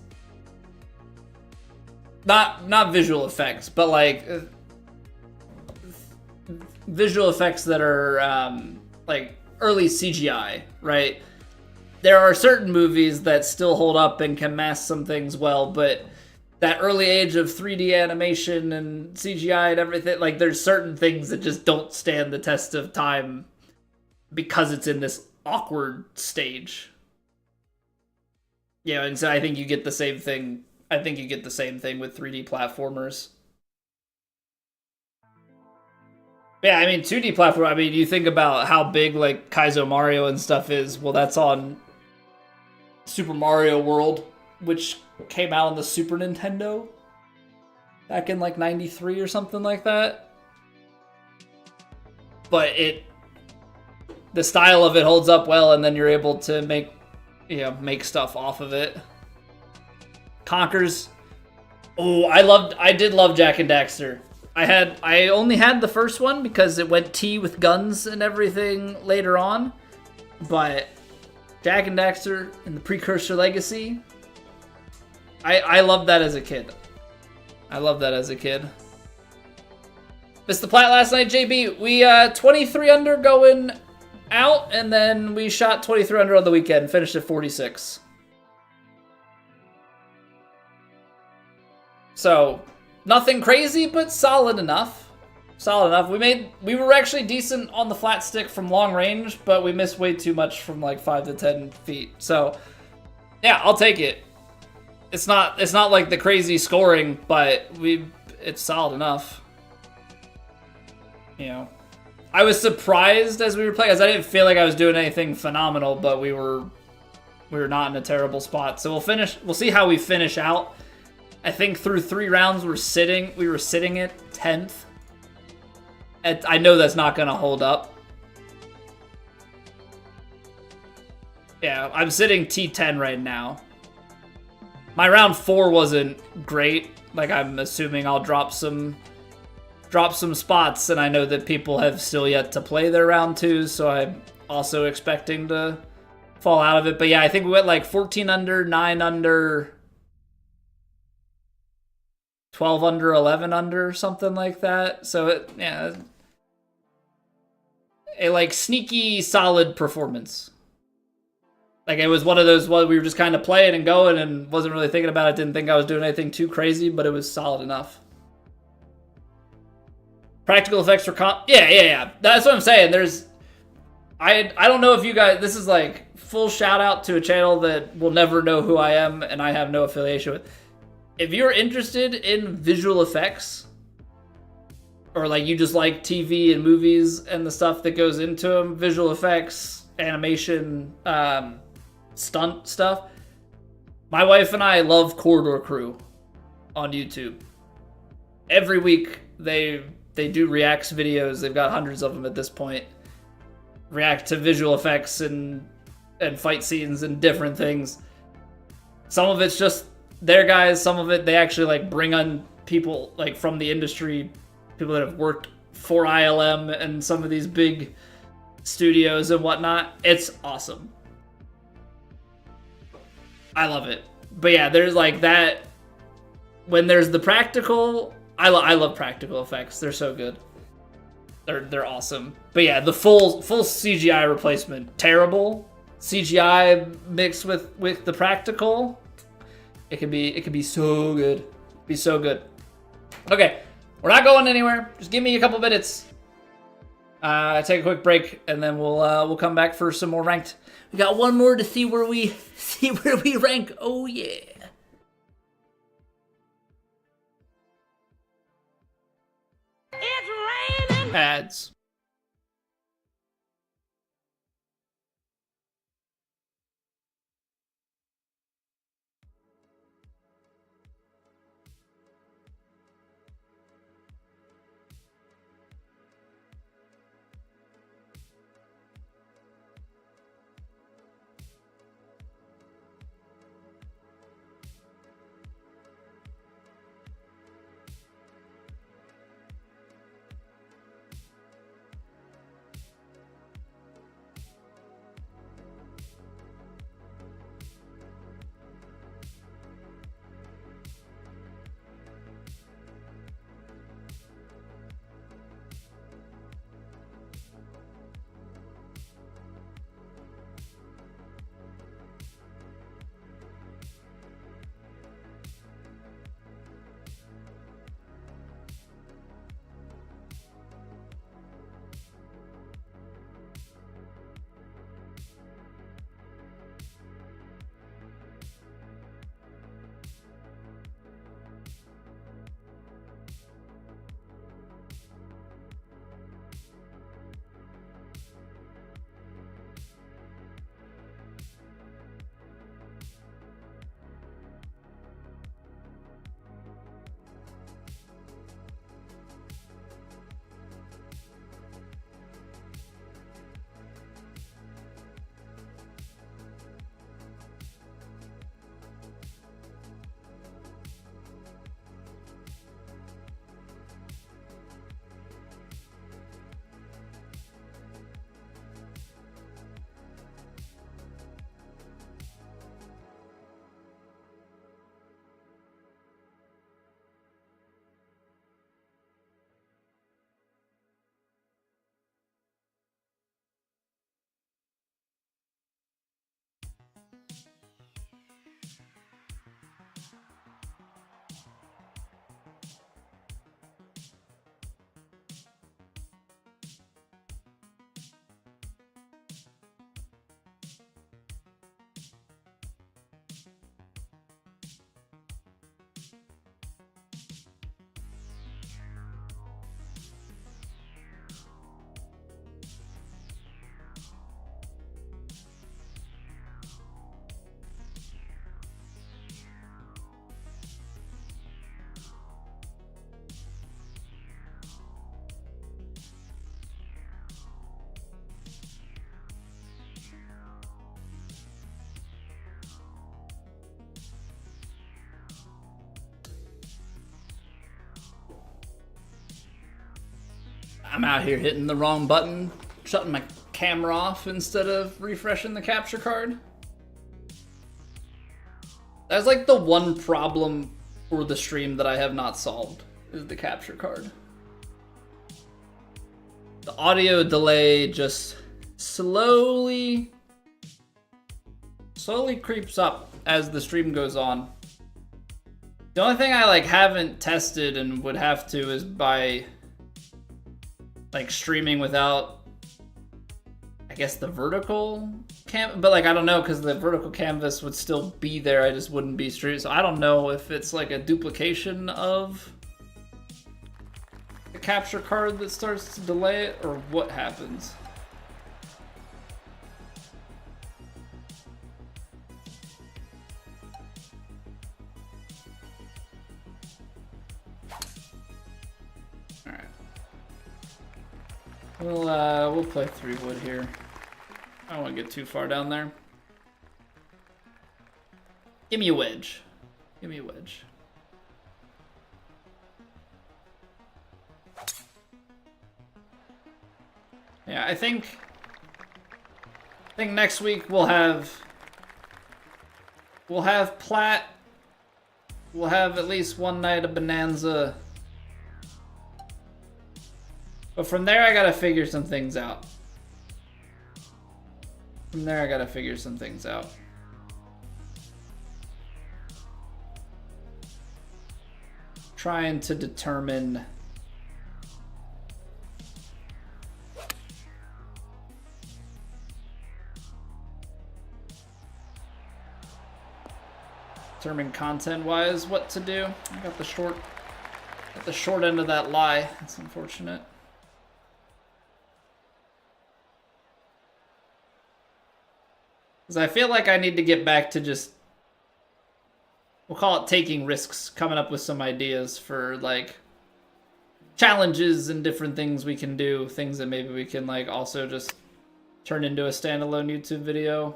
Not visual effects, but like visual effects that are like early CGI, right? There are certain movies that still hold up and can mask some things well, but that early age of 3D animation and CGI and everything, like there's certain things that just don't stand the test of time because it's in this awkward stage. Yeah, and so I think you get the same thing. I think you get the same thing with 3D platformers. Yeah, I mean, 2D platform, I mean, you think about how big, like, Kaizo Mario and stuff is. Well, that's on Super Mario World, which came out on the Super Nintendo back in, like, 93 or something like that. But the style of it holds up well, and then you're able to make stuff off of it. Conkers. Oh, I did love Jak and Daxter. I only had the first one because it went T with guns and everything later on. But Jak and Daxter and the Precursor Legacy, I loved that as a kid. I loved that as a kid. Missed the plat last night, JB. We 23 under going out, and then we shot 23 under on the weekend, finished at 46. So, nothing crazy, but solid enough. solid enough. We were actually decent on the flat stick from long range, but we missed way too much from like 5 to 10 feet. So yeah, I'll take it. It's not like the crazy scoring, but it's solid enough. You know, I was surprised as we were playing, because I didn't feel like I was doing anything phenomenal, but we were not in a terrible spot. So we'll see how we finish out. I think through 3 rounds we were sitting at 10th. I know that's not going to hold up. Yeah, I'm sitting T10 right now. My round 4 wasn't great. Like, I'm assuming I'll drop some spots, and I know that people have still yet to play their round 2s, so I'm also expecting to fall out of it. But yeah, I think we went like 14 under, 9 under, 12 under, 11 under, something like that. So yeah, a like sneaky solid performance. Like, it was one of those we were just kind of playing and going and wasn't really thinking about it. Didn't think I was doing anything too crazy, but it was solid enough. Practical effects for yeah. That's what I'm saying. I don't know if you guys, this is like full shout out to a channel that will never know who I am and I have no affiliation with. If you're interested in visual effects, or like you just like TV and movies and the stuff that goes into them, visual effects, animation, stunt stuff, my wife and I love Corridor Crew on YouTube. Every week they do reacts videos. They've got hundreds of them at this point. React to visual effects and fight scenes and different things. Some of it's just their guys. Some of it they actually like bring on people like from the industry, people that have worked for ILM and some of these big studios and whatnot. It's awesome. I love it. But yeah, there's like that. When there's the practical, I love practical effects. They're so good. They're awesome. But yeah, the full CGI replacement, terrible. CGI mixed with the practical, it can be so good. Be so good. Okay, we're not going anywhere. Just give me a couple minutes. Take a quick break, and then we'll come back for some more ranked. We got one more to see where we rank. Oh yeah. It's raining. Ads. I'm out here hitting the wrong button, shutting my camera off instead of refreshing the capture card. That's like the one problem for the stream that I have not solved, is the capture card. The audio delay just slowly creeps up as the stream goes on. The only thing I like haven't tested and would have to is by like streaming without, I guess, the vertical but like I don't know, because the vertical canvas would still be there, I just wouldn't be streaming. So I don't know if it's like a duplication of the capture card that starts to delay it or what happens. We'll play 3 wood here. I don't want to get too far down there. Give me a wedge. Give me a wedge. Yeah, I think next week we'll have Plat. We'll have at least one night of Bonanza. But from there, I gotta figure some things out. Trying to determine content-wise what to do. I got the short end of that lie. It's unfortunate. Because I feel like I need to get back to just, we'll call it taking risks, coming up with some ideas for like challenges and different things we can do, things that maybe we can like also just turn into a standalone YouTube video.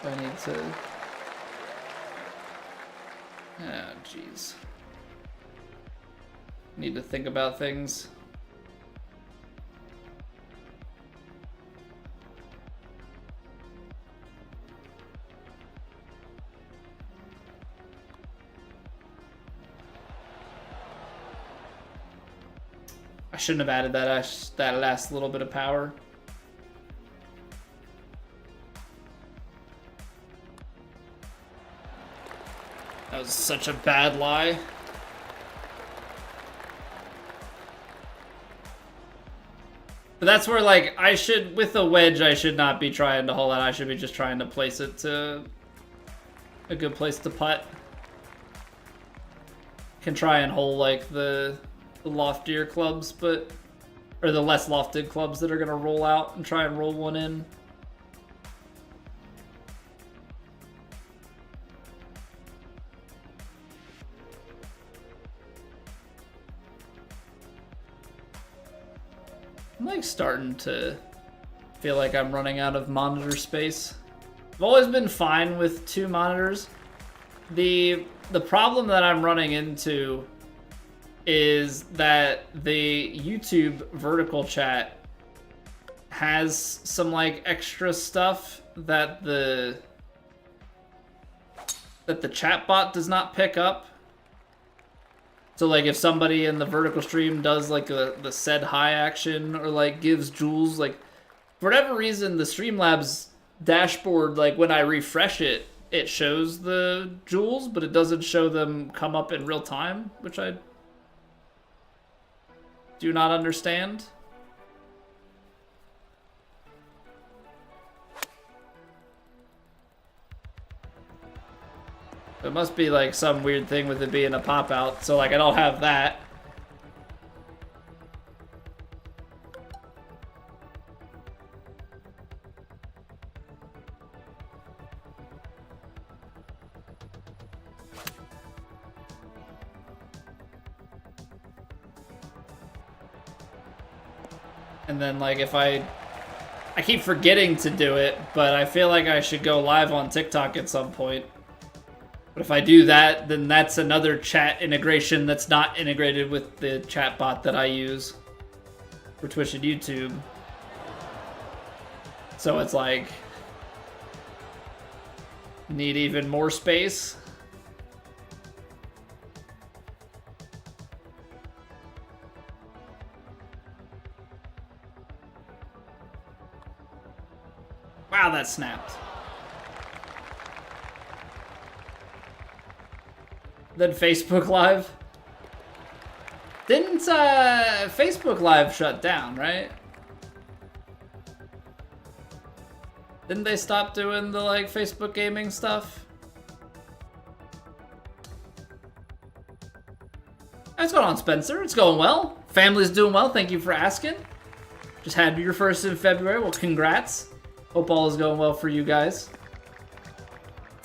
I need to, oh jeez. Need to think about things. I shouldn't have added that last little bit of power. That was such a bad lie. But that's where, like, I should, with a wedge, I should not be trying to hold out. I should be just trying to place it to a good place to putt. Can try and hold, like, the loftier clubs, but, or the less lofted clubs that are going to roll out and try and roll one in. I'm like starting to feel like I'm running out of monitor space. I've always been fine with 2 monitors. The problem that I'm running into is that the YouTube vertical chat has some like extra stuff that the chat bot does not pick up. So like if somebody in the vertical stream does like the said hi action or like gives jewels, like for whatever reason the Streamlabs dashboard, like when I refresh it, it shows the jewels, but it doesn't show them come up in real time, which I do not understand. It must be like some weird thing with it being a pop-out, so like I don't have that. And then like if I keep forgetting to do it, but I feel like I should go live on TikTok at some point. But if I do that, then that's another chat integration that's not integrated with the chat bot that I use for Twitch and YouTube. So it's like, need even more space. Wow, that snapped. Then Facebook Live. Didn't Facebook Live shut down, right? Didn't they stop doing the like Facebook gaming stuff? What's going on, Spencer? It's going well. Family's doing well. Thank you for asking. Just had your first in February. Well, congrats. Hope all is going well for you guys.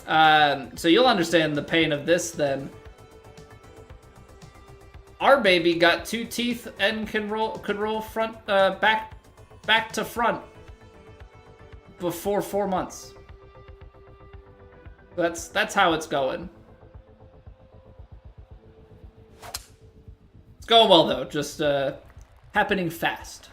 So you'll understand the pain of this then. Our baby got 2 teeth and could roll front back to front before 4 months. That's how it's going. It's going well though, just happening fast.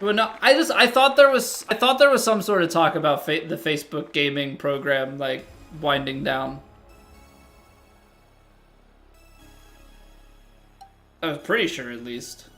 Well, no, I thought there was some sort of talk about the Facebook gaming program like winding down. I was pretty sure, at least.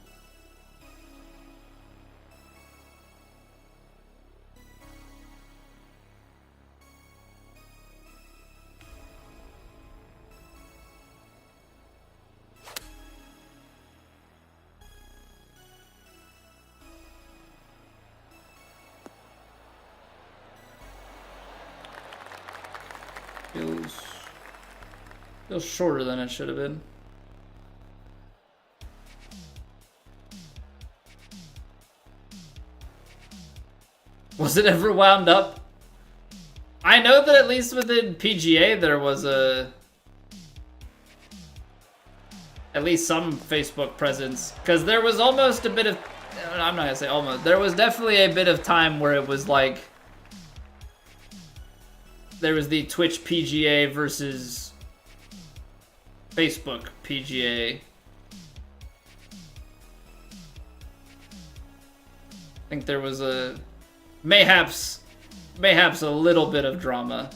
Feels shorter than it should have been. Was it ever wound up? I know that at least within PGA there was at least some Facebook presence, because there was almost a bit of, I'm not gonna say almost, there was definitely a bit of time where it was like, there was the Twitch PGA versus Facebook PGA. I think there was a mayhaps a little bit of drama.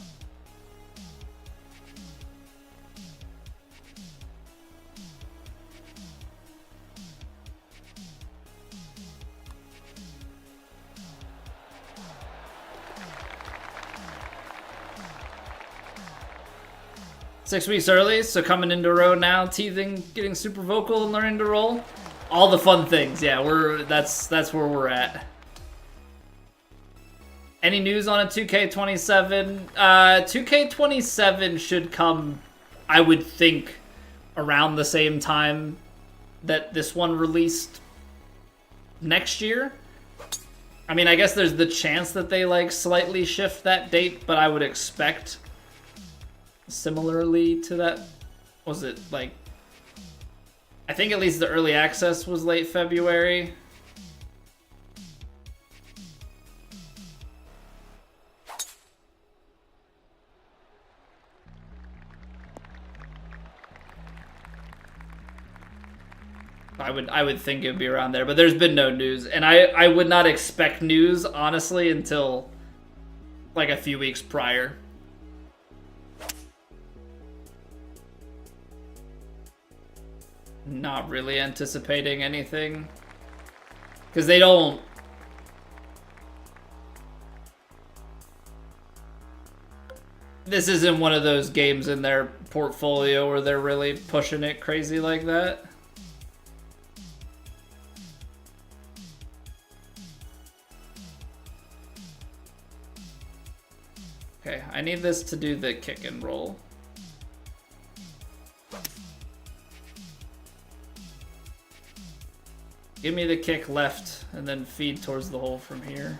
Six weeks early, so coming into a row now, teething, getting super vocal and learning to roll. All the fun things, yeah, that's where we're at. Any news on a 2K27? 2K27 should come, I would think, around the same time that this one released next year. I mean, I guess there's the chance that they like slightly shift that date, but I would expect similarly to that. Was it like, I think at least the early access was late February. I would think it would be around there, but there's been no news, and I would not expect news honestly until like a few weeks prior. Not really anticipating anything, because they don't. This isn't one of those games in their portfolio where they're really pushing it crazy like that. Okay, I need this to do the kick and roll. Give me the kick left and then feed towards the hole from here.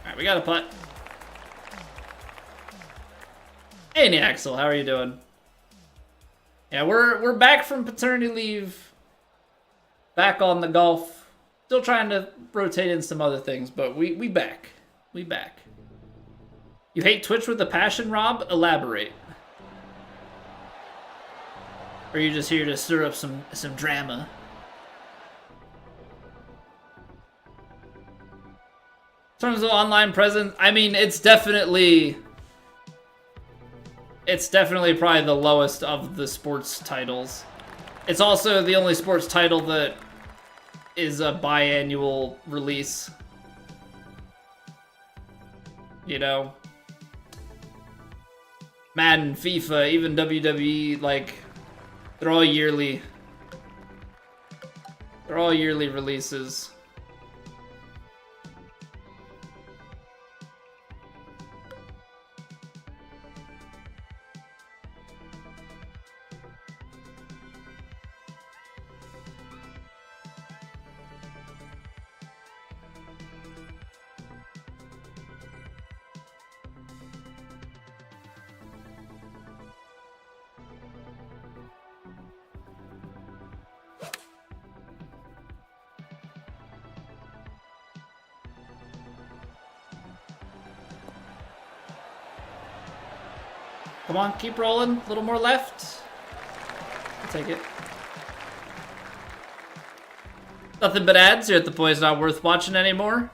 Alright, we got a putt. Hey, Axel, how are you doing? Yeah, we're back from paternity leave. Back on the golf. Still trying to rotate in some other things, but we back. We back. You hate Twitch with a passion, Rob? Elaborate. Or are you just here to stir up some drama? In terms of online presence, I mean, it's definitely probably the lowest of the sports titles. It's also the only sports title that is a biannual release. You know? Madden, FIFA, even WWE, like, they're all yearly. They're all yearly releases. Come on, keep rolling. A little more left. I'll take it. Nothing but ads. You're at the point it's not worth watching anymore.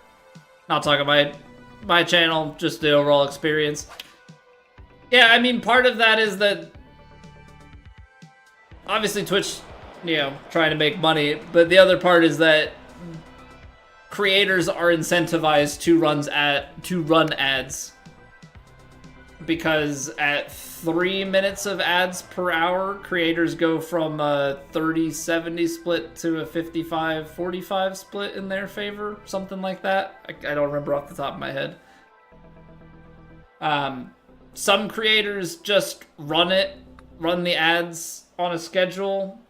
Not talking about my channel, just the overall experience. Yeah, I mean, part of that is that obviously Twitch, you know, trying to make money, but the other part is that creators are incentivized to run ads. Because at 3 minutes of ads per hour, creators go from a 30-70 split to a 55-45 split in their favor. Something like that. I don't remember off the top of my head. Some creators just run the ads on a schedule.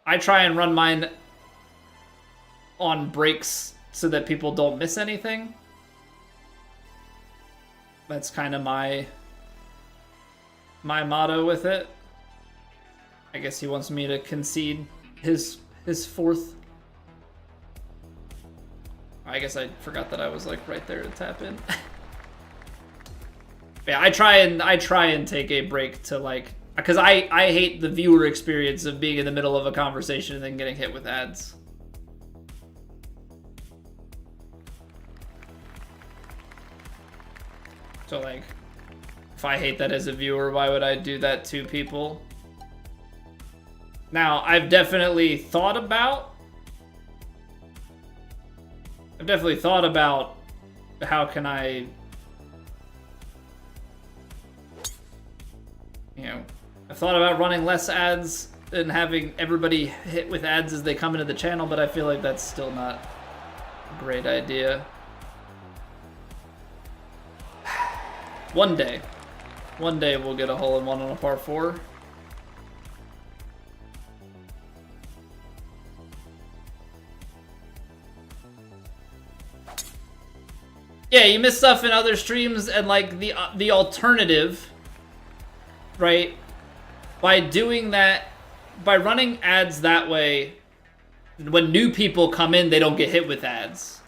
I try and run mine on breaks so that people don't miss anything. That's kind of my motto with it. I guess he wants me to concede his fourth. I guess I forgot that I was like right there to tap in. Yeah, I try and take a break to like, because I hate the viewer experience of being in the middle of a conversation and then getting hit with ads. So, like, if I hate that as a viewer, why would I do that to people? Now, I've definitely thought about how can I, you know, I've thought about running less ads and having everybody hit with ads as they come into the channel, but I feel like that's still not a great idea. One day we'll get a hole-in-one on a par 4. Yeah, you miss stuff in other streams, and like the alternative, right? By doing that, by running ads that way, when new people come in, they don't get hit with ads,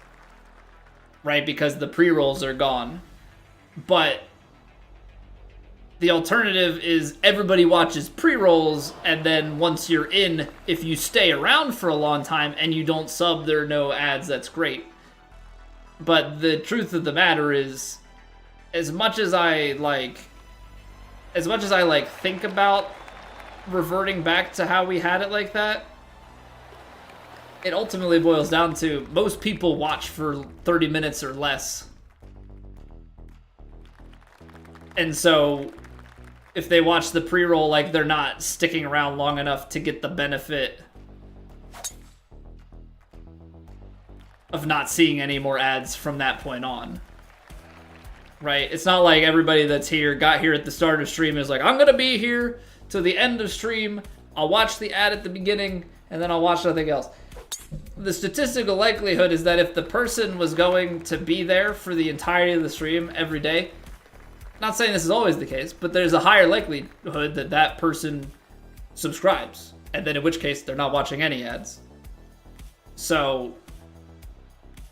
right? Because the pre-rolls are gone. But the alternative is everybody watches pre-rolls, and then once you're in, if you stay around for a long time and you don't sub, there are no ads, that's great. But the truth of the matter is, as much as I think about reverting back to how we had it like that, it ultimately boils down to most people watch for 30 minutes or less. And so if they watch the pre-roll, like, they're not sticking around long enough to get the benefit of not seeing any more ads from that point on. Right? It's not like everybody that's here got here at the start of stream is like, I'm gonna be here till the end of stream, I'll watch the ad at the beginning, and then I'll watch nothing else. The statistical likelihood is that if the person was going to be there for the entirety of the stream every day, not saying this is always the case, but there's a higher likelihood that that person subscribes. And then in which case, they're not watching any ads. So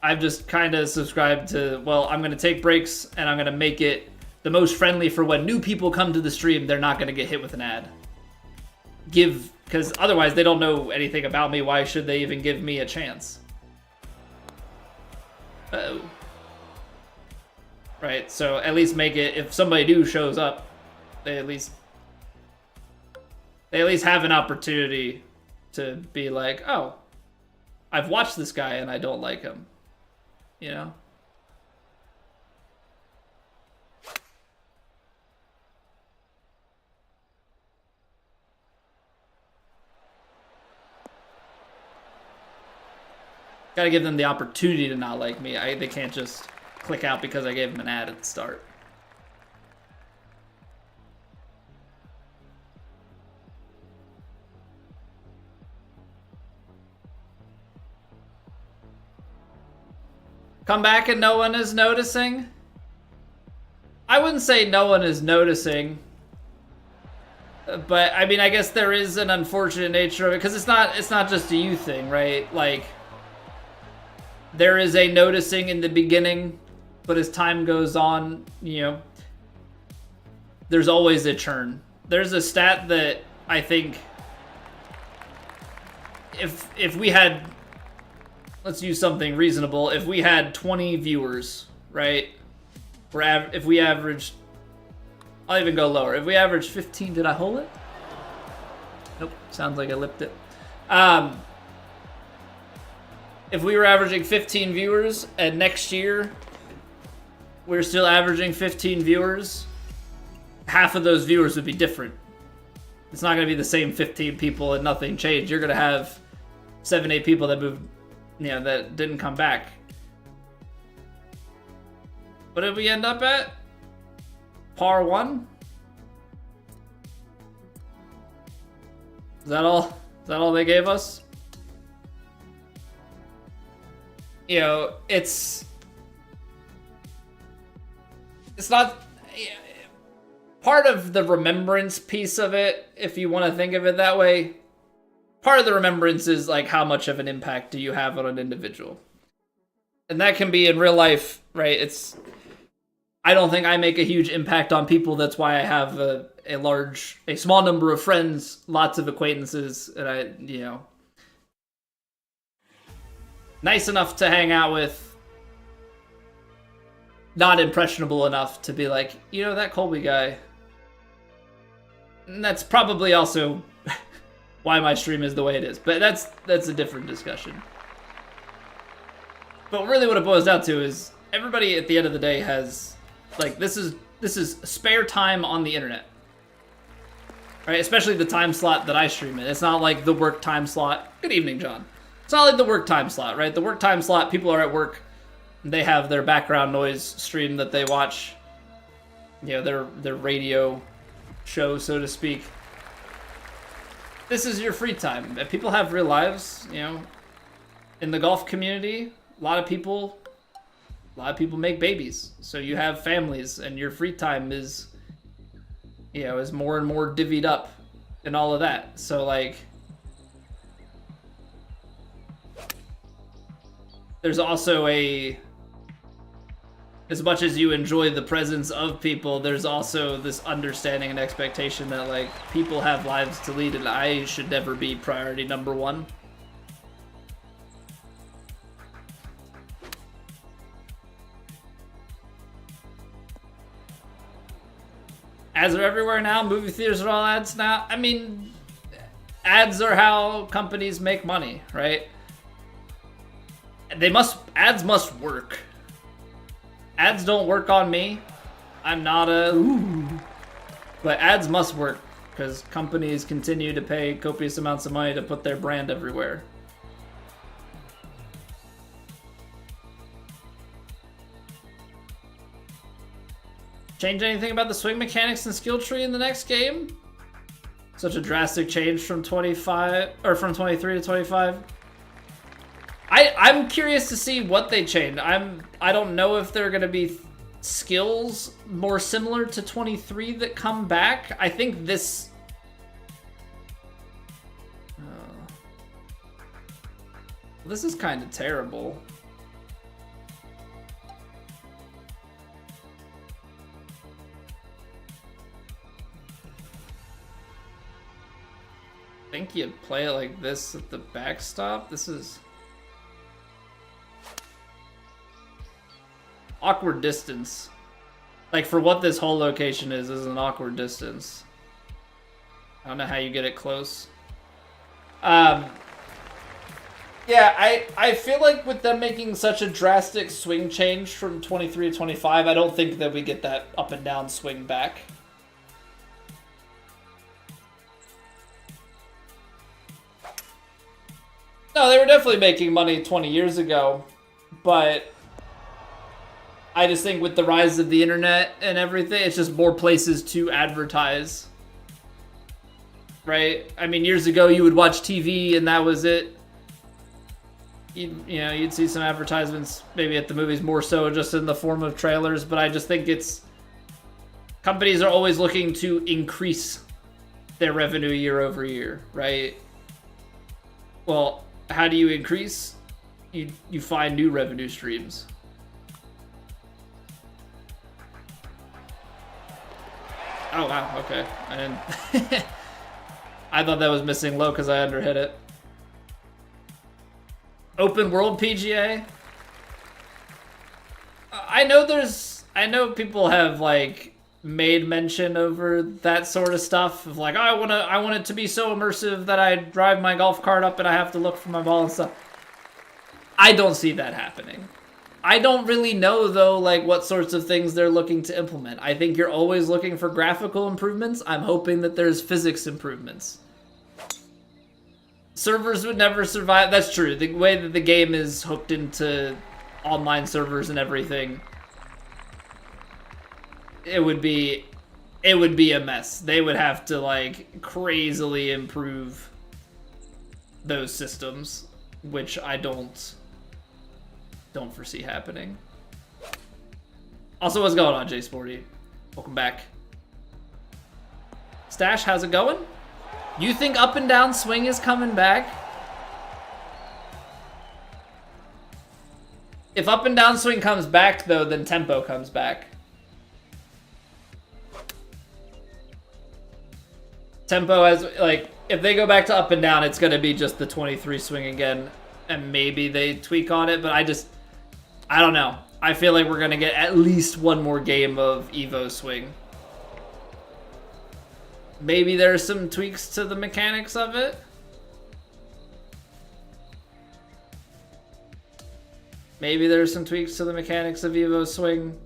I've just kind of subscribed to, well, I'm going to take breaks and I'm going to make it the most friendly for when new people come to the stream, they're not going to get hit with an ad. Because otherwise they don't know anything about me. Why should they even give me a chance? Uh-oh. Right, so at least make it, if somebody new shows up, they at least have an opportunity to be like, oh, I've watched this guy and I don't like him. You know? Gotta give them the opportunity to not like me. They can't just click out because I gave them an ad at the start. Come back and no one is noticing? I wouldn't say no one is noticing. But, I mean, I guess there is an unfortunate nature of it. Because it's not just a you thing, right? Like, there is a noticing in the beginning. But as time goes on, you know, there's always a churn. There's a stat that I think if we had, let's use something reasonable. If we had 20 viewers, right? If we averaged, I'll even go lower. If we averaged 15, did I hold it? Nope, sounds like I lipped it. If we were averaging 15 viewers and next year we're still averaging 15 viewers, half of those viewers would be different. It's not going to be the same 15 people and nothing changed. You're going to have 7, 8 people that moved, you know, that didn't come back. What did we end up at? Par 1? Is that all? Is that all they gave us? You know, it's not part of the remembrance piece of it, if you want to think of it that way. Part of the remembrance is like how much of an impact do you have on an individual, and that can be in real life, right? I don't think I make a huge impact on people. That's why I have a small number of friends, lots of acquaintances, and you know, nice enough to hang out with, not impressionable enough to be like, you know, that Colby guy. And that's probably also why my stream is the way it is. But that's a different discussion. But really what it boils down to is everybody at the end of the day has, like, this is spare time on the internet. Right? Especially the time slot that I stream in. It's not like the work time slot. Good evening, John. It's not like the work time slot, right? The work time slot, people are at work. They have their background noise stream that they watch. You know, their radio show, so to speak. This is your free time. People have real lives, you know. In the golf community, a lot of people make babies. So you have families, and your free time is, you know, is more and more divvied up and all of that. So, like, there's also as much as you enjoy the presence of people, there's also this understanding and expectation that, like, people have lives to lead and I should never be priority number one. Ads are everywhere now. Movie theaters are all ads now. I mean, ads are how companies make money, right? Ads must work. Ads don't work on me. I'm not but ads must work because companies continue to pay copious amounts of money to put their brand everywhere. Change anything about the swing mechanics and skill tree in the next game? Such a drastic change from 25 or from 23 to 25. I'm curious to see what they changed. I don't know if there are going to be skills more similar to 23 that come back. I think this This is kind of terrible. I think you play it like this at the backstop. This is awkward distance. Like, for what this whole location is an awkward distance. I don't know how you get it close. Yeah, I feel like with them making such a drastic swing change from 23 to 25, I don't think that we get that up and down swing back. No, they were definitely making money 20 years ago, but I just think with the rise of the internet and everything, it's just more places to advertise. Right? I mean, years ago you would watch TV and that was it. You'd see some advertisements maybe at the movies, more so just in the form of trailers, but I just think it's companies are always looking to increase their revenue year over year, right? Well, how do you increase? You find new revenue streams. Oh wow, okay. I didn't I thought that was missing low because I underhit it. Open world PGA. I know people have like made mention over that sort of stuff of like, oh, I want it to be so immersive that I drive my golf cart up and I have to look for my ball and stuff. I don't see that happening. I don't really know though, like what sorts of things they're looking to implement. I think you're always looking for graphical improvements. I'm hoping that there's physics improvements. Servers would never survive. That's true. The way that the game is hooked into online servers and everything, it would be a mess. They would have to like crazily improve those systems, which I don't foresee happening. Also, what's going on, Jay Sporty? Welcome back. Stash, how's it going? You think up and down swing is coming back? If up and down swing comes back, though, then tempo comes back. Tempo has, like, if they go back to up and down, it's going to be just the 23 swing again. And maybe they tweak on it, but I don't know. I feel like we're going to get at least one more game of Evo swing. Maybe there's some tweaks to the mechanics of it. Maybe there's some tweaks to the mechanics of Evo swing.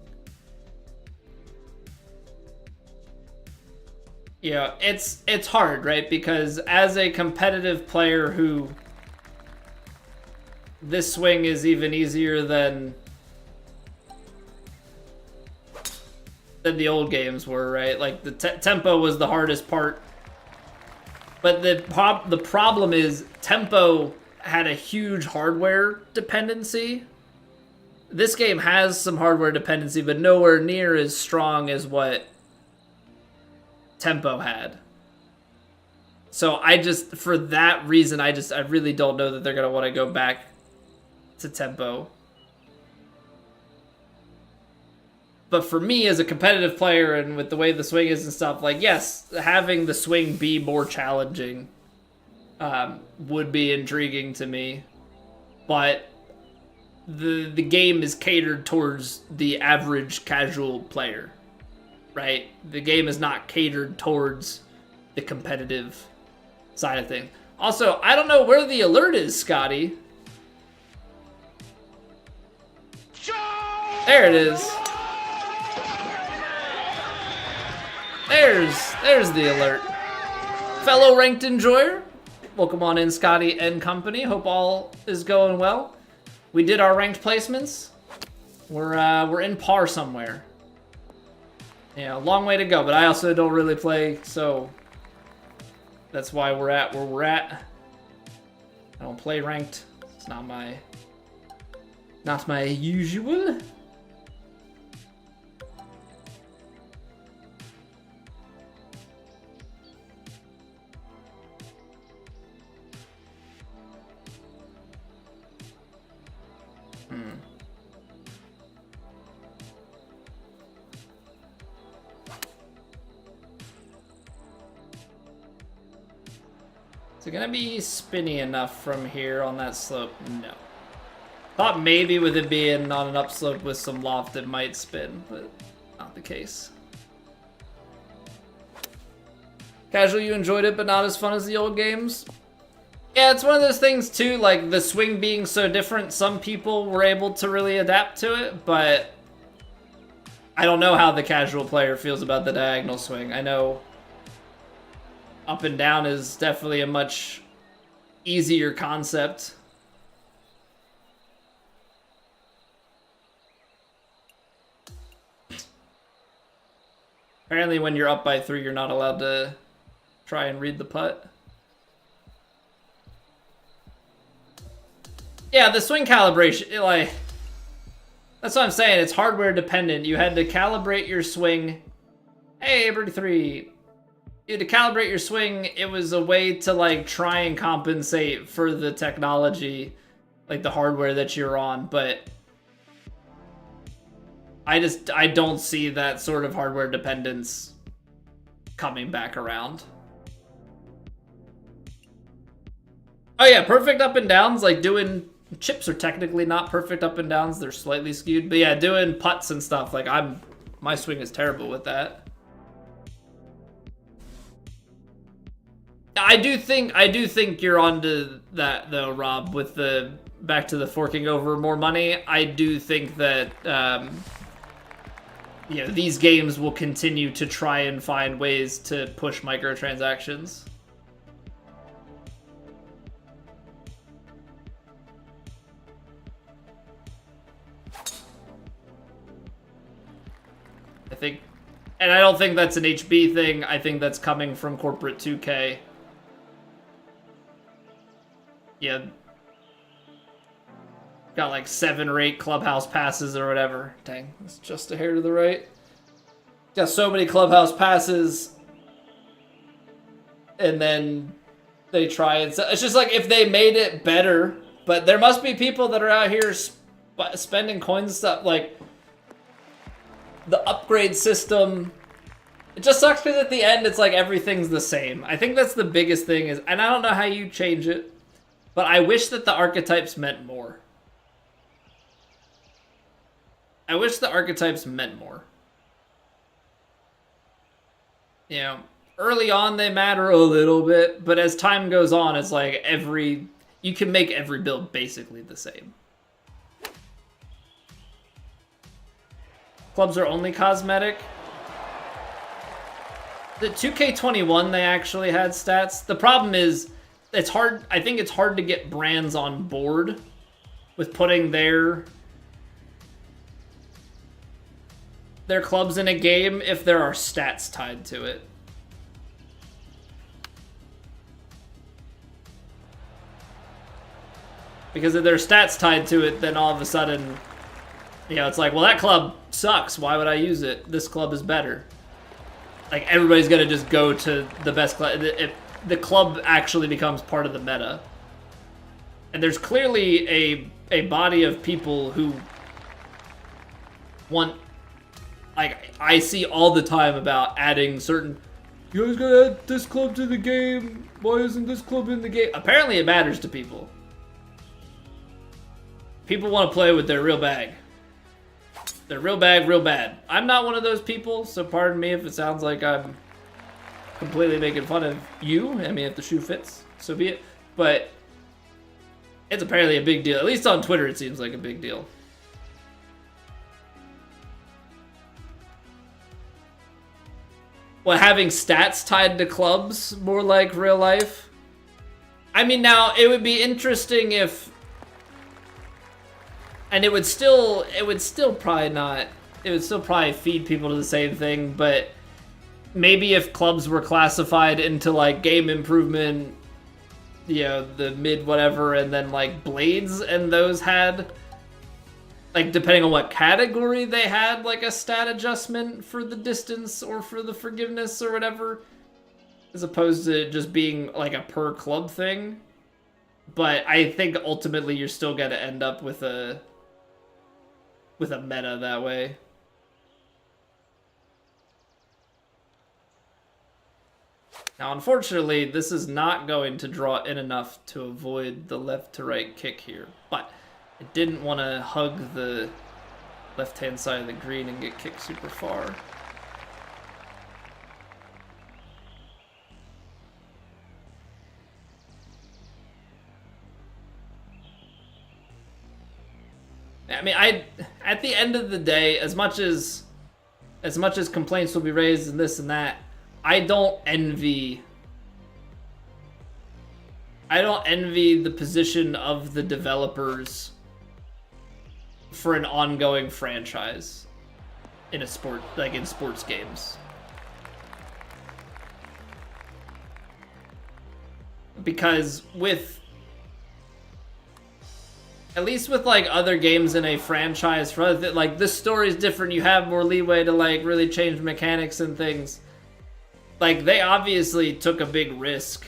Yeah, it's hard, right? Because as a competitive player who this swing is even easier than the old games were, right? Like the tempo was the hardest part. But the problem is tempo had a huge hardware dependency. This game has some hardware dependency, but nowhere near as strong as what tempo had. So for that reason, I really don't know that they're going to want to go back to tempo. But for me, as a competitive player, and with the way the swing is and stuff, like, yes, having the swing be more challenging would be intriguing to me. But the game is catered towards the average casual player, right? The game is not catered towards the competitive side of things. Also, I don't know where the alert is, Scotty. There it is. There's the alert. Fellow ranked enjoyer, welcome on in, Scotty and company. Hope all is going well. We did our ranked placements. We're in par somewhere. Yeah, a long way to go, but I also don't really play, so that's why we're at where we're at. I don't play ranked. It's not my usual. Is it gonna be spinny enough from here on that slope? No. Thought maybe with it being on an upslope with some loft it might spin, but not the case. Casual, you enjoyed it, but not as fun as the old games? Yeah, it's one of those things too, like the swing being so different, some people were able to really adapt to it, but I don't know how the casual player feels about the diagonal swing. I know up and down is definitely a much easier concept. Apparently when you're up by 3, you're not allowed to try and read the putt. Yeah, the swing calibration, like, that's what I'm saying. It's hardware dependent. You had to calibrate your swing. Hey, Birdie 3. You had to calibrate your swing. It was a way to, like, try and compensate for the technology, like the hardware that you're on. But I don't see that sort of hardware dependence coming back around. Oh yeah, perfect up and downs, like doing chips are technically not perfect up and downs, they're slightly skewed. But yeah, doing putts and stuff, like my swing is terrible with that. I do think you're onto that though, Rob, with the back to the forking over more money. I do think that you know, these games will continue to try and find ways to push microtransactions. I think, and I don't think that's an HB thing. I think that's coming from corporate 2K. Yeah. Got like 7 or 8 clubhouse passes or whatever. Dang, it's just a hair to the right. Got so many clubhouse passes. And then they try and... It's just like if they made it better. But there must be people that are out here spending coins and stuff. Like, the upgrade system... It just sucks because at the end it's like everything's the same. I think that's the biggest thing is... And I don't know how you change it. But I wish that the archetypes meant more. I wish the archetypes meant more. You know, early on they matter a little bit, but as time goes on, it's like you can make every build basically the same. Clubs are only cosmetic. The 2K21, they actually had stats. The problem is, it's hard. I think it's hard to get brands on board with putting their clubs in a game if there are stats tied to it. Because if there's stats tied to it, then all of a sudden, you know, it's like, well, that club sucks. Why would I use it? This club is better. Like, everybody's gonna just go to the best club. If the club actually becomes part of the meta. And there's clearly a body of people who want... Like, I see all the time about adding certain... You guys gotta add this club to the game. Why isn't this club in the game? Apparently it matters to people. People want to play with their real bag. Their real bag, real bad. I'm not one of those people, so pardon me if it sounds like I'm completely making fun of you. I mean, if the shoe fits, so be it. But it's apparently a big deal. At least on Twitter it seems like a big deal. What, having stats tied to clubs more like real life? I mean, now, it would be interesting if... And it would still probably not... It would still probably feed people to the same thing, but... Maybe if clubs were classified into, like, game improvement, you know, the mid whatever, and then, like, blades, and those had... Like, depending on what category they had, like, a stat adjustment for the distance or for the forgiveness or whatever. As opposed to just being, like, a per club thing. But I think ultimately you're still going to end up with a with a meta that way. Now, unfortunately, this is not going to draw in enough to avoid the left to right kick here, but I didn't want to hug the left-hand side of the green and get kicked super far. I mean, at the end of the day, as much as complaints will be raised and this and that, I don't envy the position of the developers for an ongoing franchise in a sport, like in sports games. Because at least with like other games in a franchise, for like this story is different, you have more leeway to like really change mechanics and things. Like they obviously took a big risk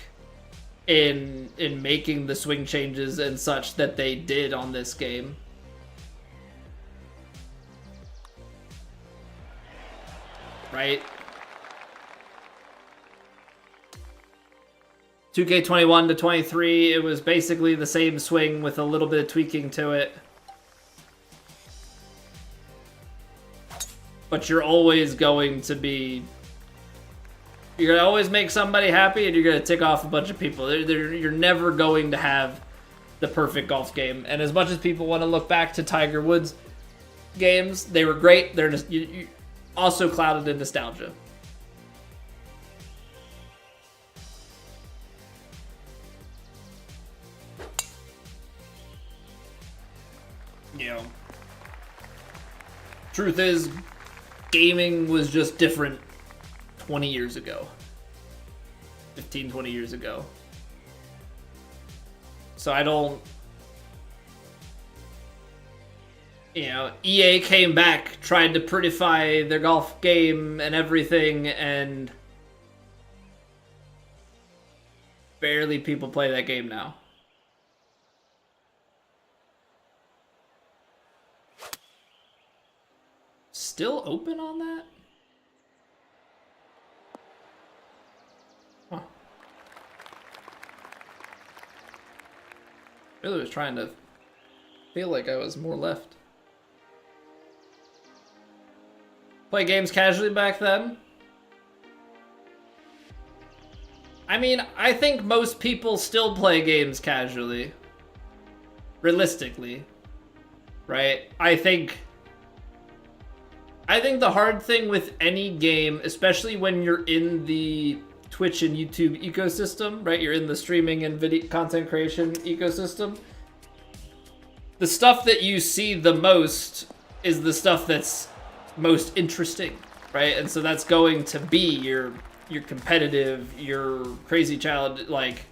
in making the swing changes and such that they did on this game. Right? 2K21 to 23, it was basically the same swing with a little bit of tweaking to it. But you're always going to be... You're going to always make somebody happy and you're going to tick off a bunch of people. You're never going to have the perfect golf game. And as much as people want to look back to Tiger Woods games, they were great. They're just also clouded in nostalgia. You know, truth is, gaming was just different 20 years ago. 15, 20 years ago. So I don't... You know, EA came back, tried to prettify their golf game and everything, and barely people play that game now. Still open on that? Huh. Really was trying to feel like I was more left. Play games casually back then? I mean, I think most people still play games casually. Realistically. Right? I think the hard thing with any game, especially when you're in the Twitch and YouTube ecosystem, right? You're in the streaming and video content creation ecosystem. The stuff that you see the most is the stuff that's most interesting, right? And so that's going to be your competitive, your crazy child, like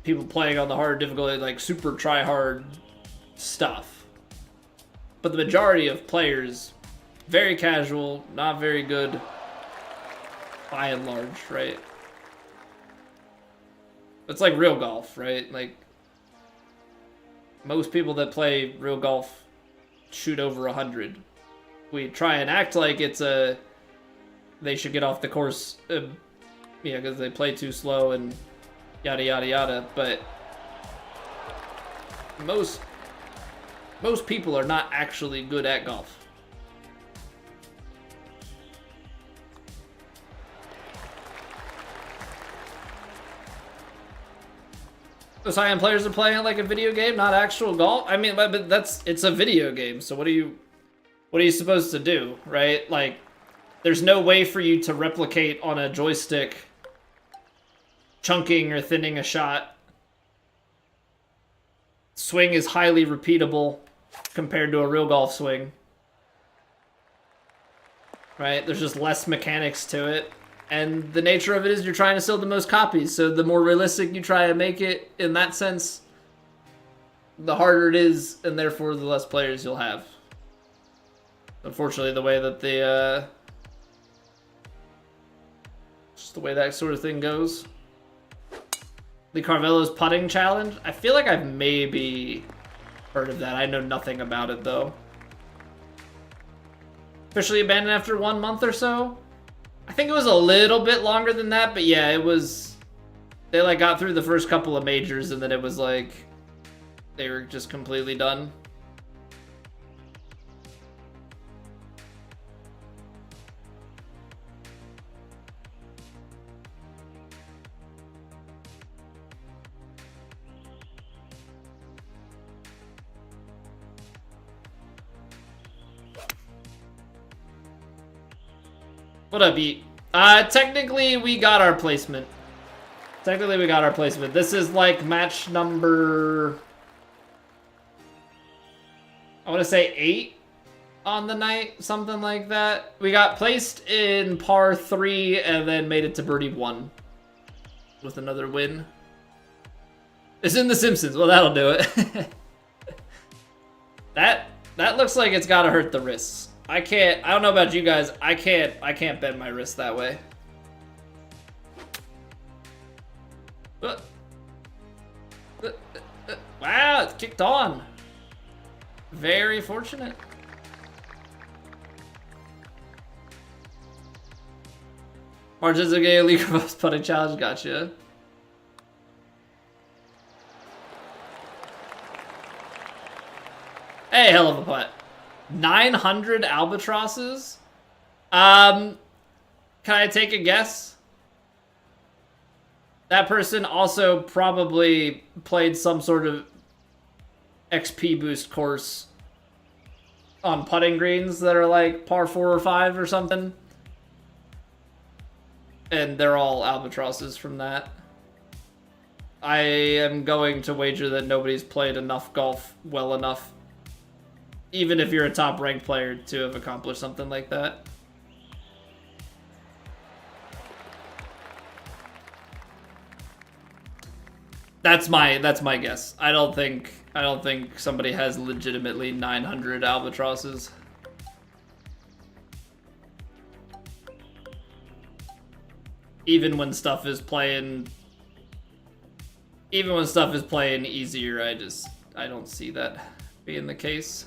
people playing on the hard difficulty, like super try hard stuff. But the majority of players, very casual, not very good, by and large, right? It's like real golf, right? Like, most people that play real golf shoot over 100. We try and act like it's they should get off the course, because they play too slow and yada yada yada, but most people are not actually good at golf. Those high-end players are playing it like a video game, not actual golf. I mean, but it's a video game. So what are you supposed to do, right? Like, there's no way for you to replicate on a joystick chunking or thinning a shot. Swing is highly repeatable compared to a real golf swing, right? There's just less mechanics to it. And the nature of it is you're trying to sell the most copies, so the more realistic you try to make it in that sense, the harder it is, and therefore the less players you'll have. Unfortunately, the way that just the way that sort of thing goes. Lee Carvello's putting challenge? I feel like I've maybe heard of that. I know nothing about it, though. officially abandoned after 1 month or so. I think it was a little bit longer than that, but yeah, it was... They, like, got through the first couple of majors, and then it was, like... They were just completely done. What up, Eat? Technically, we got our placement. This is, like, match number... I want to say 8 on the night, something like that. We got placed in par 3 and then made it to birdie 1 with another win. It's in The Simpsons. Well, that'll do it. That looks like it's gotta hurt the wrists. I don't know about you guys. I can't bend my wrist that way. Wow, it's kicked on. Very fortunate. Margins are getting a league of putting challenge. Gotcha. Hey, hell of a putt. 900 albatrosses? Can I take a guess? That person also probably played some sort of XP boost course on putting greens that are like par 4 or 5 or something. And they're all albatrosses from that. I am going to wager that nobody's played enough golf well enough, even if you're a top ranked player, to have accomplished something like that. That's my guess. I don't think somebody has legitimately 900 albatrosses. Even when stuff is playing easier, I don't see that being the case.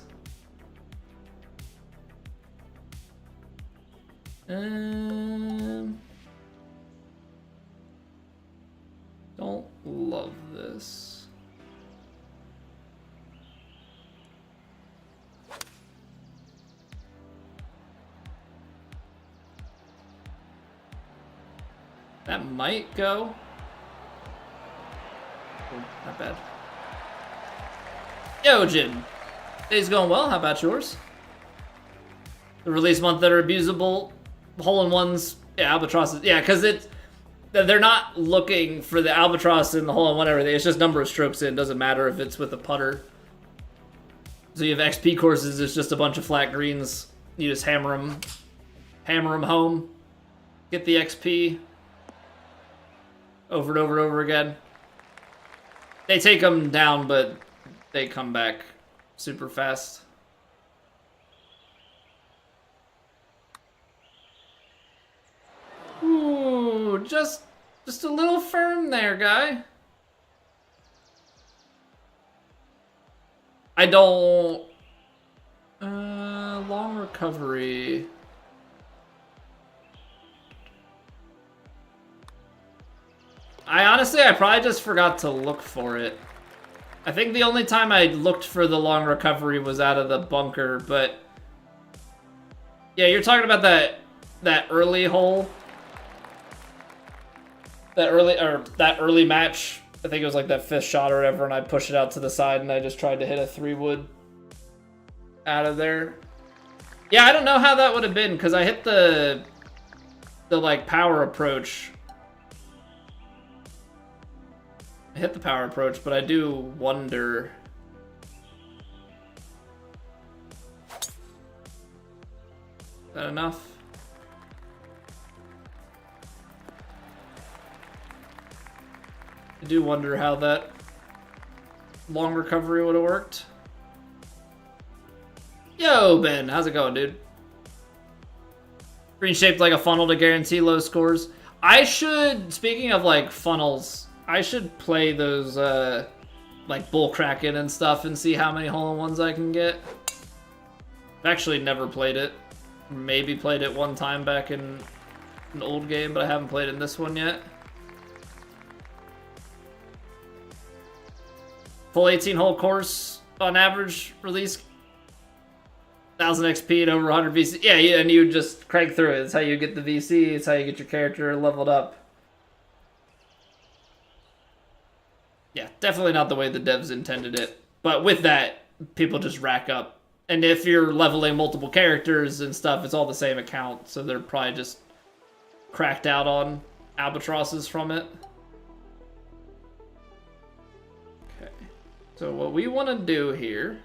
Don't love this. That might go. Oh, not bad. Yo, Jim. Day's going well. How about yours? The release month that are abusable. Hole-in-ones. Yeah, albatrosses. Yeah, because they're not looking for the albatross in the hole-in-one everything. It's just number of strokes in. It doesn't matter if it's with a putter. So you have XP courses. It's just a bunch of flat greens. You just hammer them home. Get the XP. Over and over and over again. They take them down, but they come back super fast. Ooh, just a little firm there, guy. I don't... long recovery... I probably just forgot to look for it. I think the only time I looked for the long recovery was out of the bunker, but... Yeah, you're talking about that early hole? That early match. I think it was like that 5th shot or whatever, and I pushed it out to the side, and I just tried to hit a 3-wood out of there. Yeah, I don't know how that would have been, because I hit the like, power approach. I hit the power approach, but I do wonder... Is that enough? I do wonder how that long recovery would have worked. Yo, Ben, how's it going, dude? Green shaped like a funnel to guarantee low scores. I should, speaking of like funnels, I should play those like bull kraken and stuff and see how many hole-in-ones I can get. I've actually never played it Maybe played it one time back in an old game, but I haven't played in this one yet. Full 18-hole course on average release 1000 XP and over 100 VC. Yeah, and you just crank through it. It's how you get the VC. It's how you get your character leveled up. Yeah, definitely not the way the devs intended it. But with that, people just rack up. And if you're leveling multiple characters and stuff, it's all the same account. So they're probably just cracked out on albatrosses from it. Okay. So what we want to do here...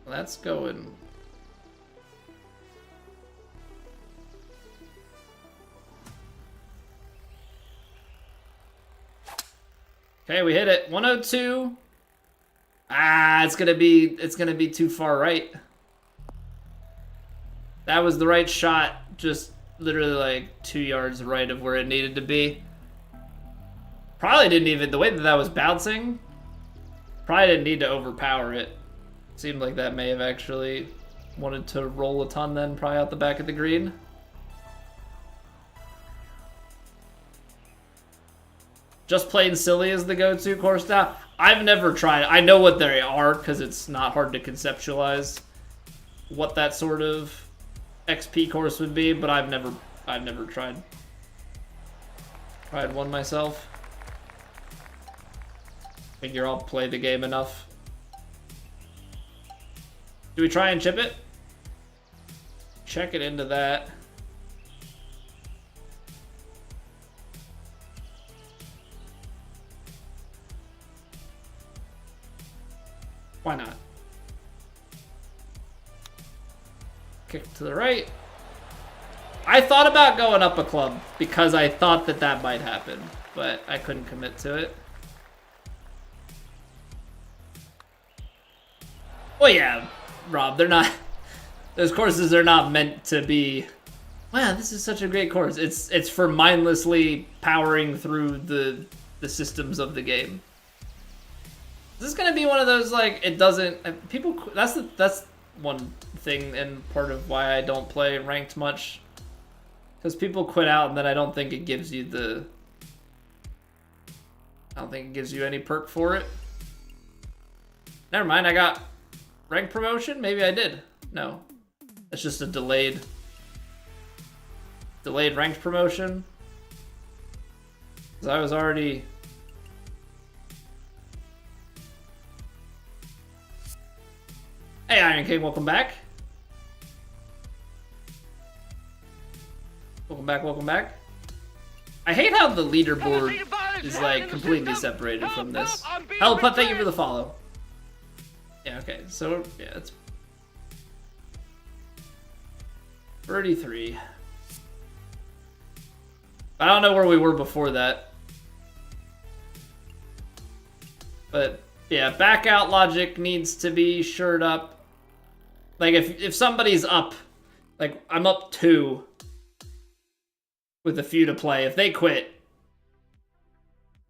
Let's go in. Okay, we hit it. 102. Ah, it's gonna be too far right. That was the right shot, just literally like 2 yards right of where it needed to be. Probably didn't even, the way that was bouncing, probably didn't need to overpower it. Seemed like that may have actually wanted to roll a ton then, probably out the back of the green. Just Plain Silly is the go-to course now. I've never tried. I know what they are because it's not hard to conceptualize what that sort of XP course would be, but I've never tried one myself. Figure I'll play the game enough. Do we try and chip it? Check it into that. Why not? Kick to the right. I thought about going up a club because I thought that that might happen, but I couldn't commit to it. Well, yeah, Rob, they're not... Those courses are not meant to be... Wow, this is such a great course. It's for mindlessly powering through the systems of the game. This is gonna be one of those, like, it doesn't... People... That's one thing and part of why I don't play ranked much. Because people quit out and then I don't think it gives you the... I don't think it gives you any perk for it. Never mind, I got rank promotion? Maybe I did. No. It's just a delayed ranked promotion. Because I was already... Hey, Iron King, welcome back. Welcome back, welcome back. I hate how the leaderboard is, like, completely separated from this. Hello, Putt, thank you for the follow. Yeah, okay, so, yeah, it's... 33. I don't know where we were before that. But, yeah, back out logic needs to be shored up. Like, if somebody's up, like, I'm up 2 with a few to play. If they quit,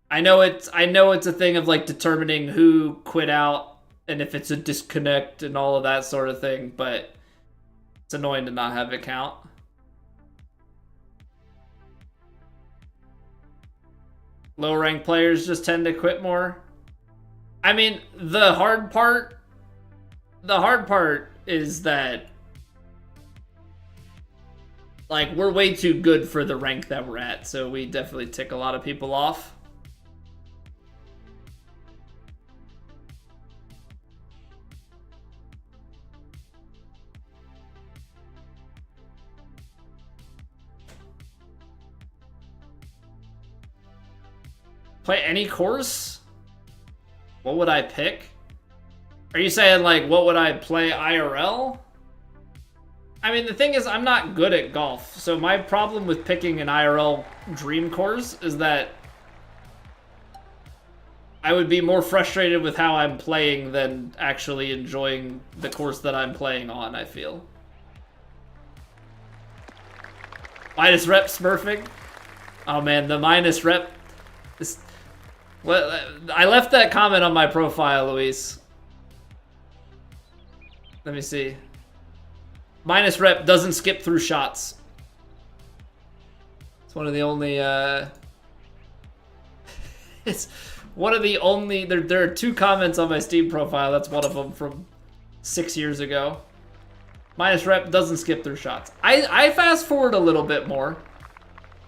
I know it's a thing of, like, determining who quit out and if it's a disconnect and all of that sort of thing, but it's annoying to not have it count. Low ranked players just tend to quit more. I mean, the hard part is that, like, we're way too good for the rank that we're at, so we definitely tick a lot of people off. Play any course? What would I pick? Are you saying, like, what would I play IRL? I mean, the thing is, I'm not good at golf, so my problem with picking an IRL dream course is that I would be more frustrated with how I'm playing than actually enjoying the course that I'm playing on, I feel. Minus rep smurfing? Oh man, the minus rep... Well, I left that comment on my profile, Luis. Let me see. Minus rep doesn't skip through shots. It's one of the only, it's one of the only, there are 2 comments on my Steam profile. That's one of them from 6 years ago. Minus rep doesn't skip through shots. I fast forward a little bit more.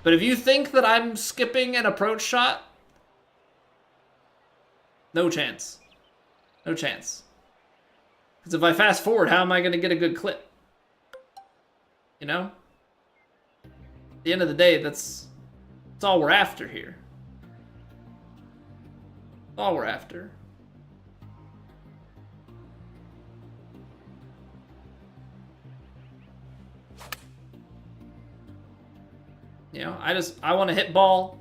But if you think that I'm skipping an approach shot, no chance. No chance. Because if I fast forward, how am I going to get a good clip? You know? At the end of the day, that's all we're after here. That's all we're after. You know, I want to hit ball,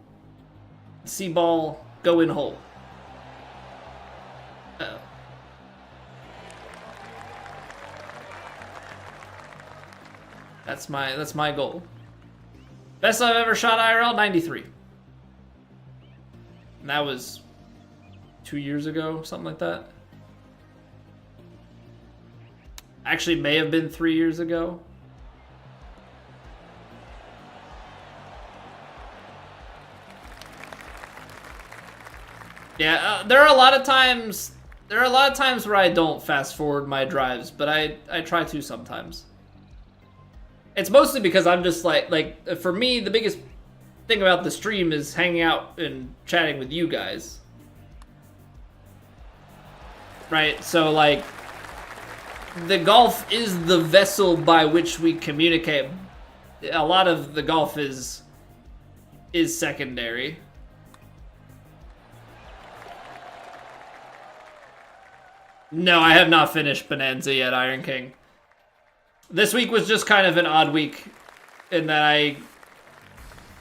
see ball, go in hole. Uh-oh. That's my goal. Best I've ever shot IRL, 93. And that was 2 years ago, something like that. Actually, may have been 3 years ago. Yeah, there are a lot of times where I don't fast forward my drives, but I try to sometimes. It's mostly because I'm just like for me, the biggest thing about the stream is hanging out and chatting with you guys. Right? So like the golf is the vessel by which we communicate. A lot of the golf is secondary. No, I have not finished Bonanza yet, Iron King. This week was just kind of an odd week in that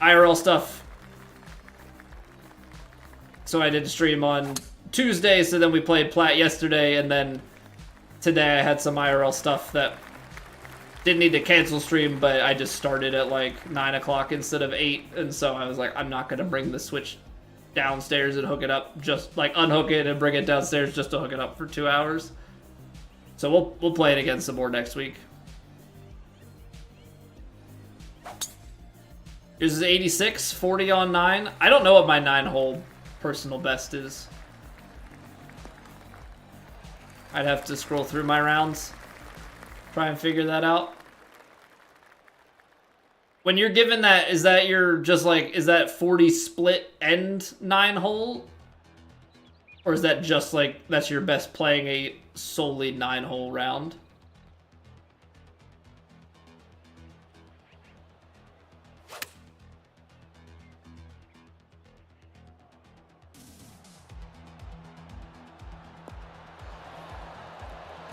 IRL stuff. So I did a stream on Tuesday, so then we played Plat yesterday, and then today I had some IRL stuff that didn't need to cancel stream, but I just started at like 9 o'clock instead of 8, and so I was like, I'm not going to bring the Switch downstairs and hook it up, just like unhook it and bring it downstairs just to hook it up for 2 hours. So we'll play it again some more next week. This is 86, 40 on 9. I don't know what my 9-hole personal best is. I'd have to scroll through my rounds, try and figure that out. When you're given that, is that your just like, is that 40 split end 9-hole? Or is that just like, that's your best playing a solely 9-hole round?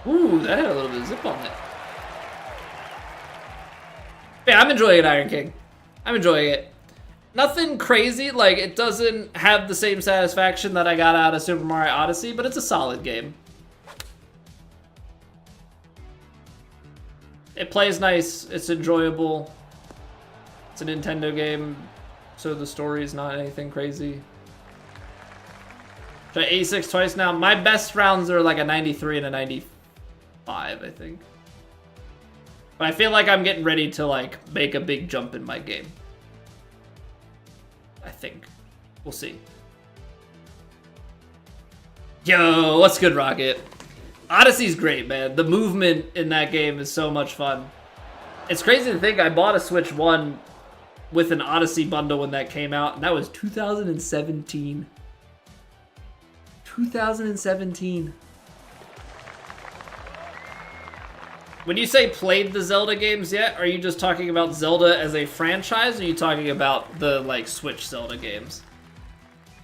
Ooh, that had a little bit of zip on it. Yeah, I'm enjoying it, Iron King. I'm enjoying it. Nothing crazy, like, it doesn't have the same satisfaction that I got out of Super Mario Odyssey, but it's a solid game. It plays nice, it's enjoyable. It's a Nintendo game, so the story's not anything crazy. Tried 86 twice now. My best rounds are like a 93 and a 95, I think. But I feel like I'm getting ready to like make a big jump in my game. I think. We'll see. Yo, what's good, Rocket? Odyssey's great, man. The movement in that game is so much fun. It's crazy to think I bought a Switch 1 with an Odyssey bundle when that came out, and that was 2017. 2017. When you say played the Zelda games yet, are you just talking about Zelda as a franchise, or are you talking about the, like, Switch Zelda games?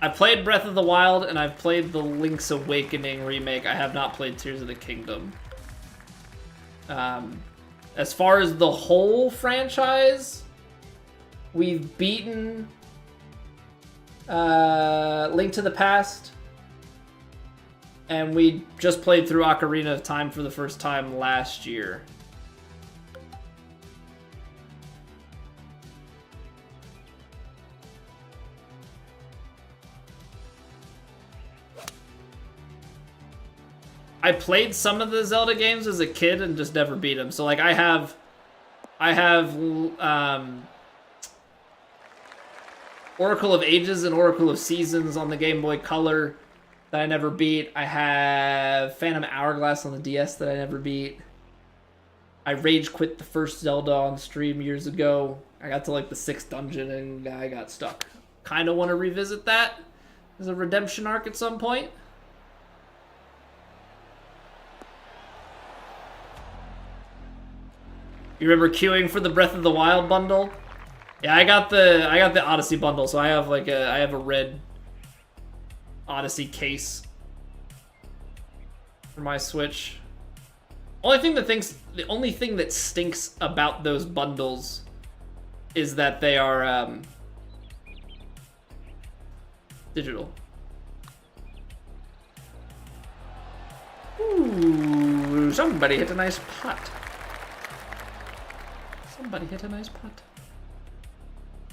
I played Breath of the Wild, and I've played the Link's Awakening remake. I have not played Tears of the Kingdom. As far as the whole franchise, we've beaten Link to the Past, and we just played through Ocarina of Time for the first time last year. I played some of the Zelda games as a kid and just never beat them. So like I have Oracle of Ages and Oracle of Seasons on the Game Boy Color that I never beat. I have Phantom Hourglass on the DS that I never beat. I rage quit the first Zelda on stream years ago. I got to like the 6th dungeon and I got stuck. Kind of want to revisit that as a redemption arc at some point. You remember queuing for the Breath of the Wild bundle? Yeah, I got the Odyssey bundle, so I have like a red Odyssey case for my Switch. The only thing that stinks about those bundles is that they are digital. Ooh, somebody hit a nice putt. Somebody hit a nice putt.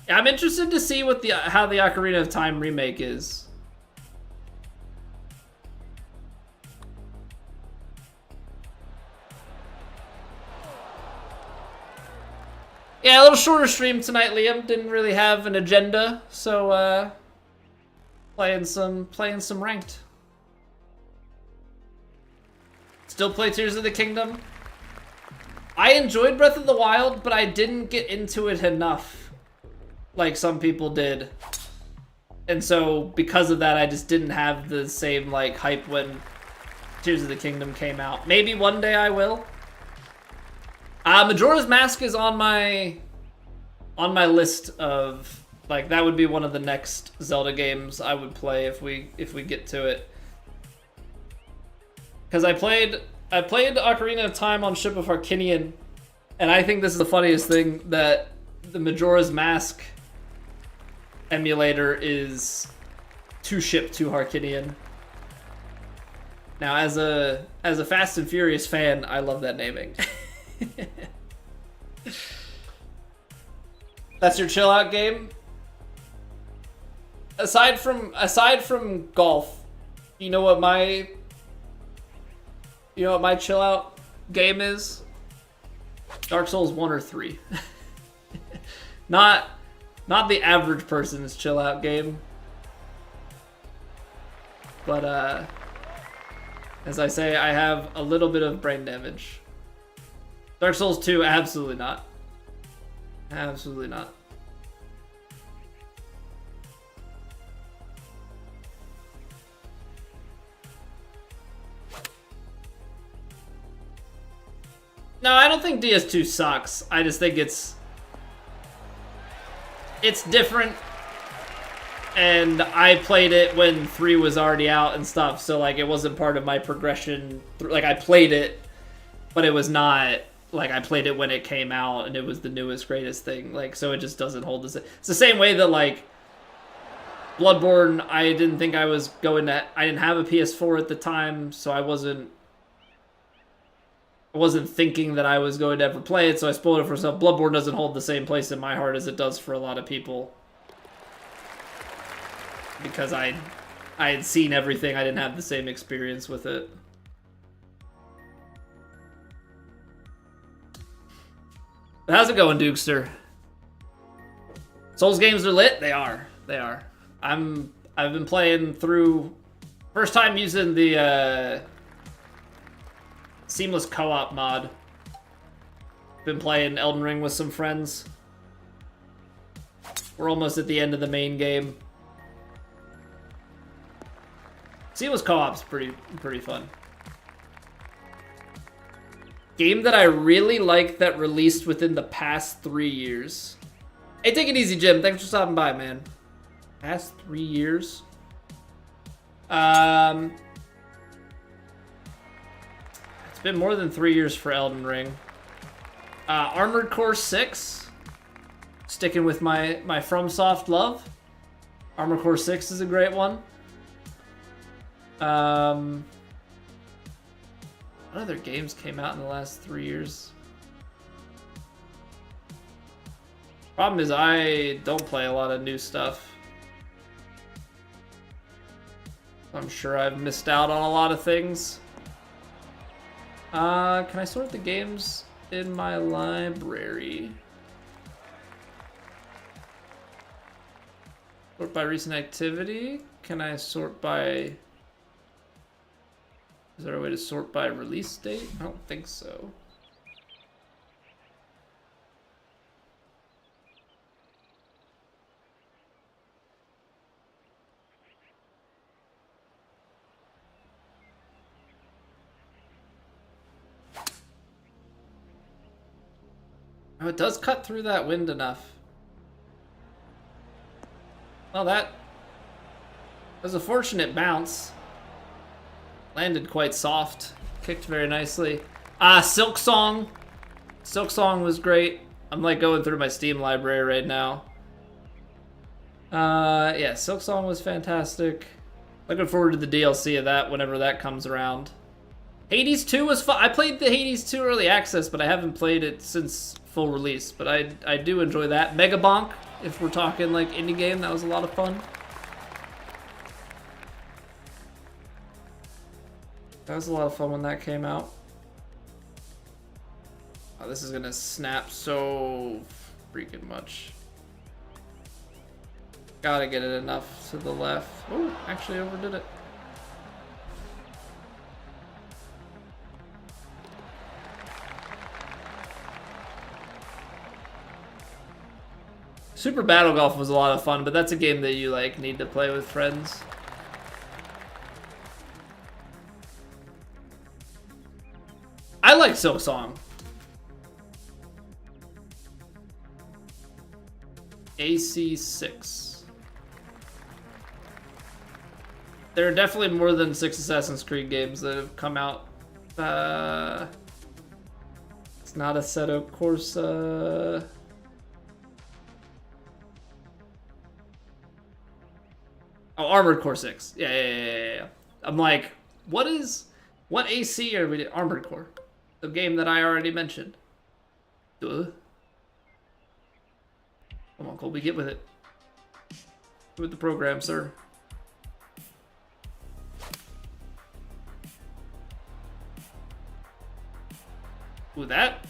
Yeah, I'm interested to see what how the Ocarina of Time remake is. Yeah, a little shorter stream tonight, Liam. Didn't really have an agenda, so playing some ranked. Still play Tears of the Kingdom. I enjoyed Breath of the Wild, but I didn't get into it enough, like some people did. And so, because of that, I just didn't have the same like hype when Tears of the Kingdom came out. Maybe one day I will. Majora's Mask is on my list of like that would be one of the next Zelda games I would play if we get to it. Because I played Ocarina of Time on Ship of Harkinian, and I think this is the funniest thing that the Majora's Mask emulator is to ship to Harkinian. Now, as a Fast and Furious fan, I love that naming. That's your chill out game? Aside from golf, you know what my chill out game is? Dark Souls 1 or 3. Not the average person's chill out game. But as I say, I have a little bit of brain damage. Dark Souls 2, absolutely not. Absolutely not. No, I don't think DS2 sucks. I just think it's different. And I played it when 3 was already out and stuff, so like it wasn't part of my progression. Like I played it, but it was not like I played it when it came out and it was the newest, greatest thing. Like, so it just doesn't hold the same. It's the same way that like Bloodborne, I didn't think I was going to. I didn't have a PS4 at the time, so I wasn't thinking that I was going to ever play it, so I spoiled it for myself. Bloodborne doesn't hold the same place in my heart as it does for a lot of people. Because I had seen everything, I didn't have the same experience with it. But how's it going, Dukester? Souls games are lit? They are. They are. I've been playing through... First time using the Seamless Co-op mod. Been playing Elden Ring with some friends. We're almost at the end of the main game. Seamless Co-op's pretty fun. Game that I really like that released within the past 3 years. Hey, take it easy, Jim. Thanks for stopping by, man. Past 3 years? It's been more than 3 years for Elden Ring. Armored Core 6. Sticking with my FromSoft love. Armored Core 6 is a great one. What other games came out in the last 3 years? Problem is I don't play a lot of new stuff. I'm sure I've missed out on a lot of things. Can I sort the games in my library? Sort by recent activity? Can I sort by... Is there a way to sort by release date? I don't think so. Oh, it does cut through that wind enough. Well, that was a fortunate bounce. Landed quite soft. Kicked very nicely. Silk Song. Silk Song was great. I'm like going through my Steam library right now. Yeah, Silk Song was fantastic. Looking forward to the DLC of that whenever that comes around. Hades 2 was fun. I played the Hades 2 early access, but I haven't played it since full release. But I do enjoy that. Mega Bonk, if we're talking like indie game, that was a lot of fun. That was a lot of fun when that came out. Oh, this is gonna snap so freaking much. Gotta get it enough to the left. Oh, actually overdid it. Super Battle Golf was a lot of fun, but that's a game that you like need to play with friends. I like Silk Song. AC6. There are definitely more than 6 Assassin's Creed games that have come out. It's not Assetto Corsa. Oh, Armored Core 6. Yeah. I'm like, what AC are we doing? Armored Core. The game that I already mentioned. Duh. Come on, Colby, get with it. Get with the program, sir. Ooh, that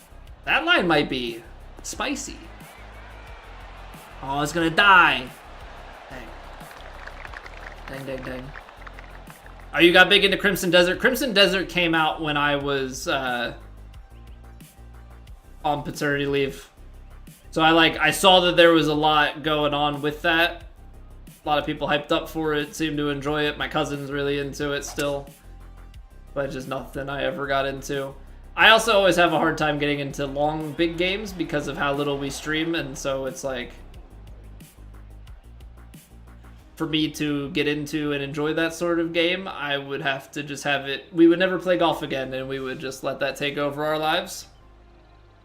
line might be spicy. Oh, it's gonna die. Dang. Oh, you got big into Crimson Desert? Crimson Desert came out when I was on paternity leave. So I saw that there was a lot going on with that. A lot of people hyped up for it, seemed to enjoy it. My cousin's really into it still. But just nothing I ever got into. I also always have a hard time getting into long, big games because of how little we stream, and so it's like... For me to get into and enjoy that sort of game, I would have to just have it... We would never play golf again, and we would just let that take over our lives.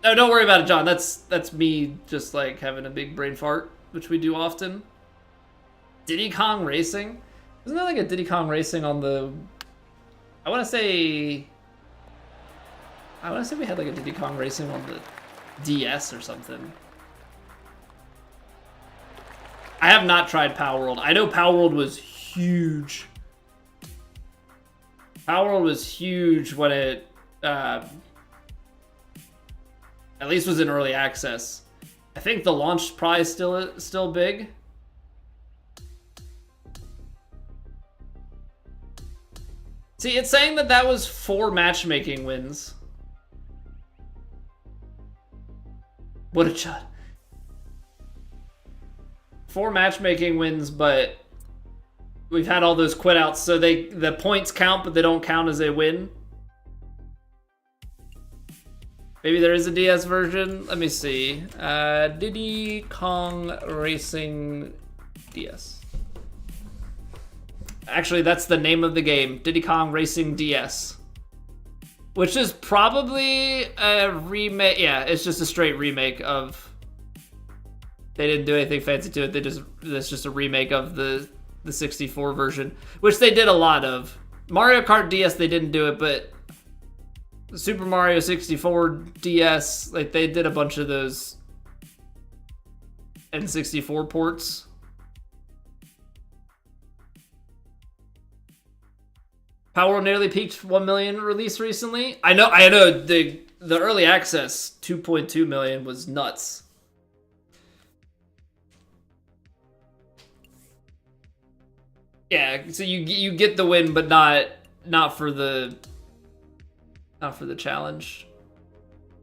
No, don't worry about it, John. That's me just, like, having a big brain fart, which we do often. Diddy Kong Racing? Isn't there, like, a Diddy Kong Racing on the... I want to say we had, like, a Diddy Kong Racing on the DS or something. I have not tried Power World. I know Power World was huge. Power World was huge when it, at least was in early access. I think the launch probably still big. See, it's saying that was 4 matchmaking wins. What a shot. 4 matchmaking wins, but we've had all those quit outs, so the points count, but they don't count as a win. Maybe there is a DS version. Let me see. Diddy Kong Racing DS. Actually, that's the name of the game. Diddy Kong Racing DS. Which is probably a remake. Yeah, it's just a straight remake of... They didn't do anything fancy to it. That's just a remake of the 64 version, which they did a lot of. Mario Kart DS, they didn't do it, but Super Mario 64 DS, like they did a bunch of those N64 ports. Power nearly peaked 1 million release recently. I know the early access 2.2 million was nuts. Yeah, so you get the win, but not for the challenge,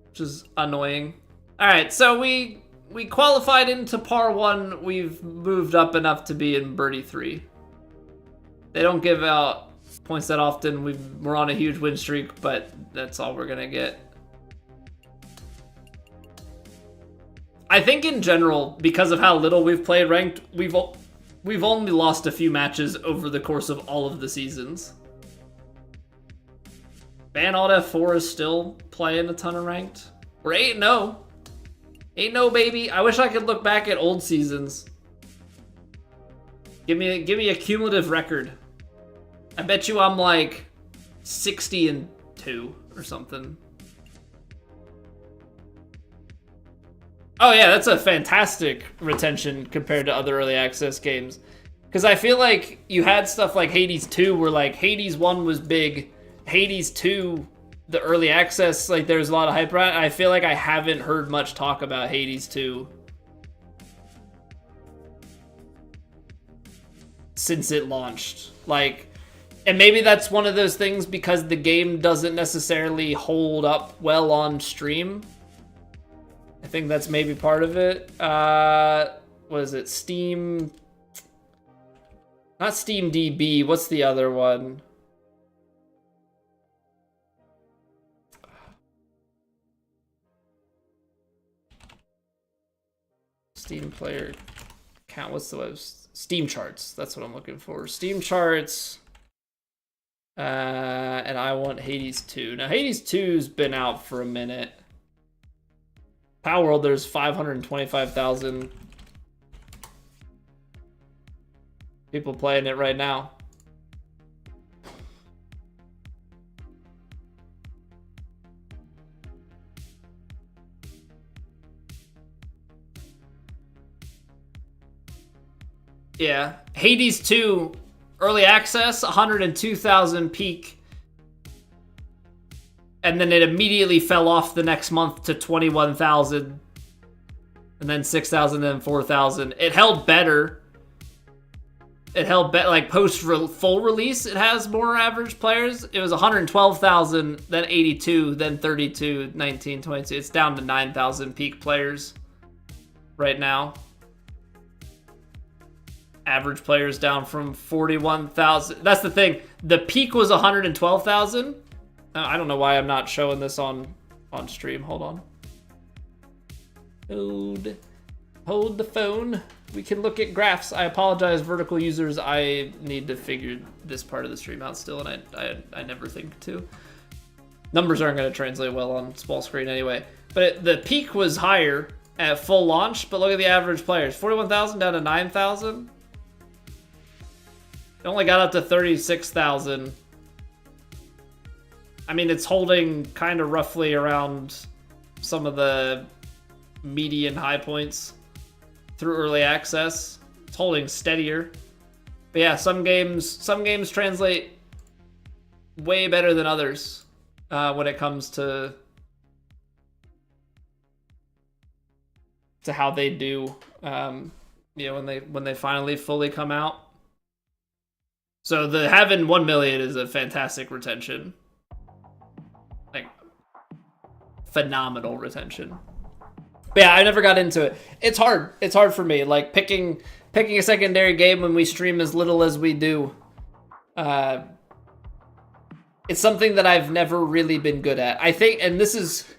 which is annoying. All right, so we qualified into par 1. We've moved up enough to be in birdie 3. They don't give out points that often. We're on a huge win streak, but that's all we're gonna get. I think in general, because of how little we've played ranked, we've only lost a few matches over the course of all of the seasons. Ban Alt F4 is still playing a ton of ranked. We're 8-0. 8-0, baby. I wish I could look back at old seasons. Give me a cumulative record. I bet you I'm like 60-2 or something. Oh yeah, that's a fantastic retention compared to other early access games. Because I feel like you had stuff like Hades 2 where like Hades 1 was big. Hades 2, the early access, like there's a lot of hype around it. I feel like I haven't heard much talk about Hades 2 since it launched. Like, and maybe that's one of those things because the game doesn't necessarily hold up well on stream. I think that's maybe part of it. What is it? Steam... Not Steam DB. What's the other one? Steam player count. What's the web? Steam charts. That's what I'm looking for. Steam charts. And I want Hades 2. Now, Hades 2's been out for a minute. Power World, there's 525,000 people playing it right now. Yeah, Hades 2, early access, 102,000 peak. And then it immediately fell off the next month to 21,000. And then 6,000, then 4,000. It held better. It held better, like post full release, it has more average players. It was 112,000, then 82, then 32, 19, 22. It's down to 9,000 peak players right now. Average players down from 41,000. That's the thing. The peak was 112,000. I don't know why I'm not showing this on stream. Hold on. Hold the phone. We can look at graphs. I apologize, vertical users. I need to figure this part of the stream out still, and I never think to. Numbers aren't going to translate well on small screen anyway. But the peak was higher at full launch, but look at the average players. 41,000 down to 9,000. It only got up to 36,000. I mean, it's holding kind of roughly around some of the median high points through early access. It's holding steadier. But yeah, some games translate way better than others when it comes to how they do. You know, when they finally fully come out. So the having 1 million is a fantastic retention. Like, phenomenal retention. But yeah, I never got into it. It's hard. It's hard for me. Like, picking a secondary game when we stream as little as we do. It's something that I've never really been good at. I think, and this is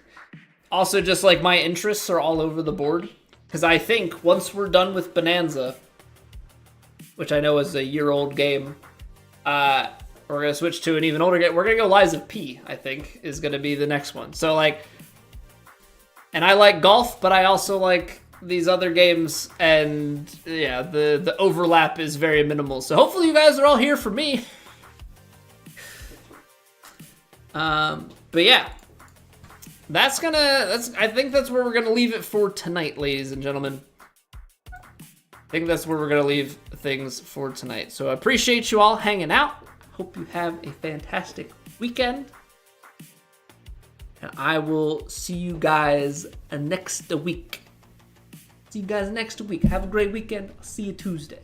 also just like my interests are all over the board. Because I think once we're done with Bonanza, which I know is a year-old game, we're going to switch to an even older game. We're going to go Lies of P, I think, is going to be the next one. So, like, and I like golf, but I also like these other games, and yeah, the overlap is very minimal. So hopefully you guys are all here for me. But yeah, I think that's where we're going to leave it for tonight, ladies and gentlemen. I think that's where we're going to leave things for tonight. So I appreciate you all hanging out. Hope you have a fantastic weekend. And I will see you guys next week. See you guys next week. Have a great weekend. I'll see you Tuesday.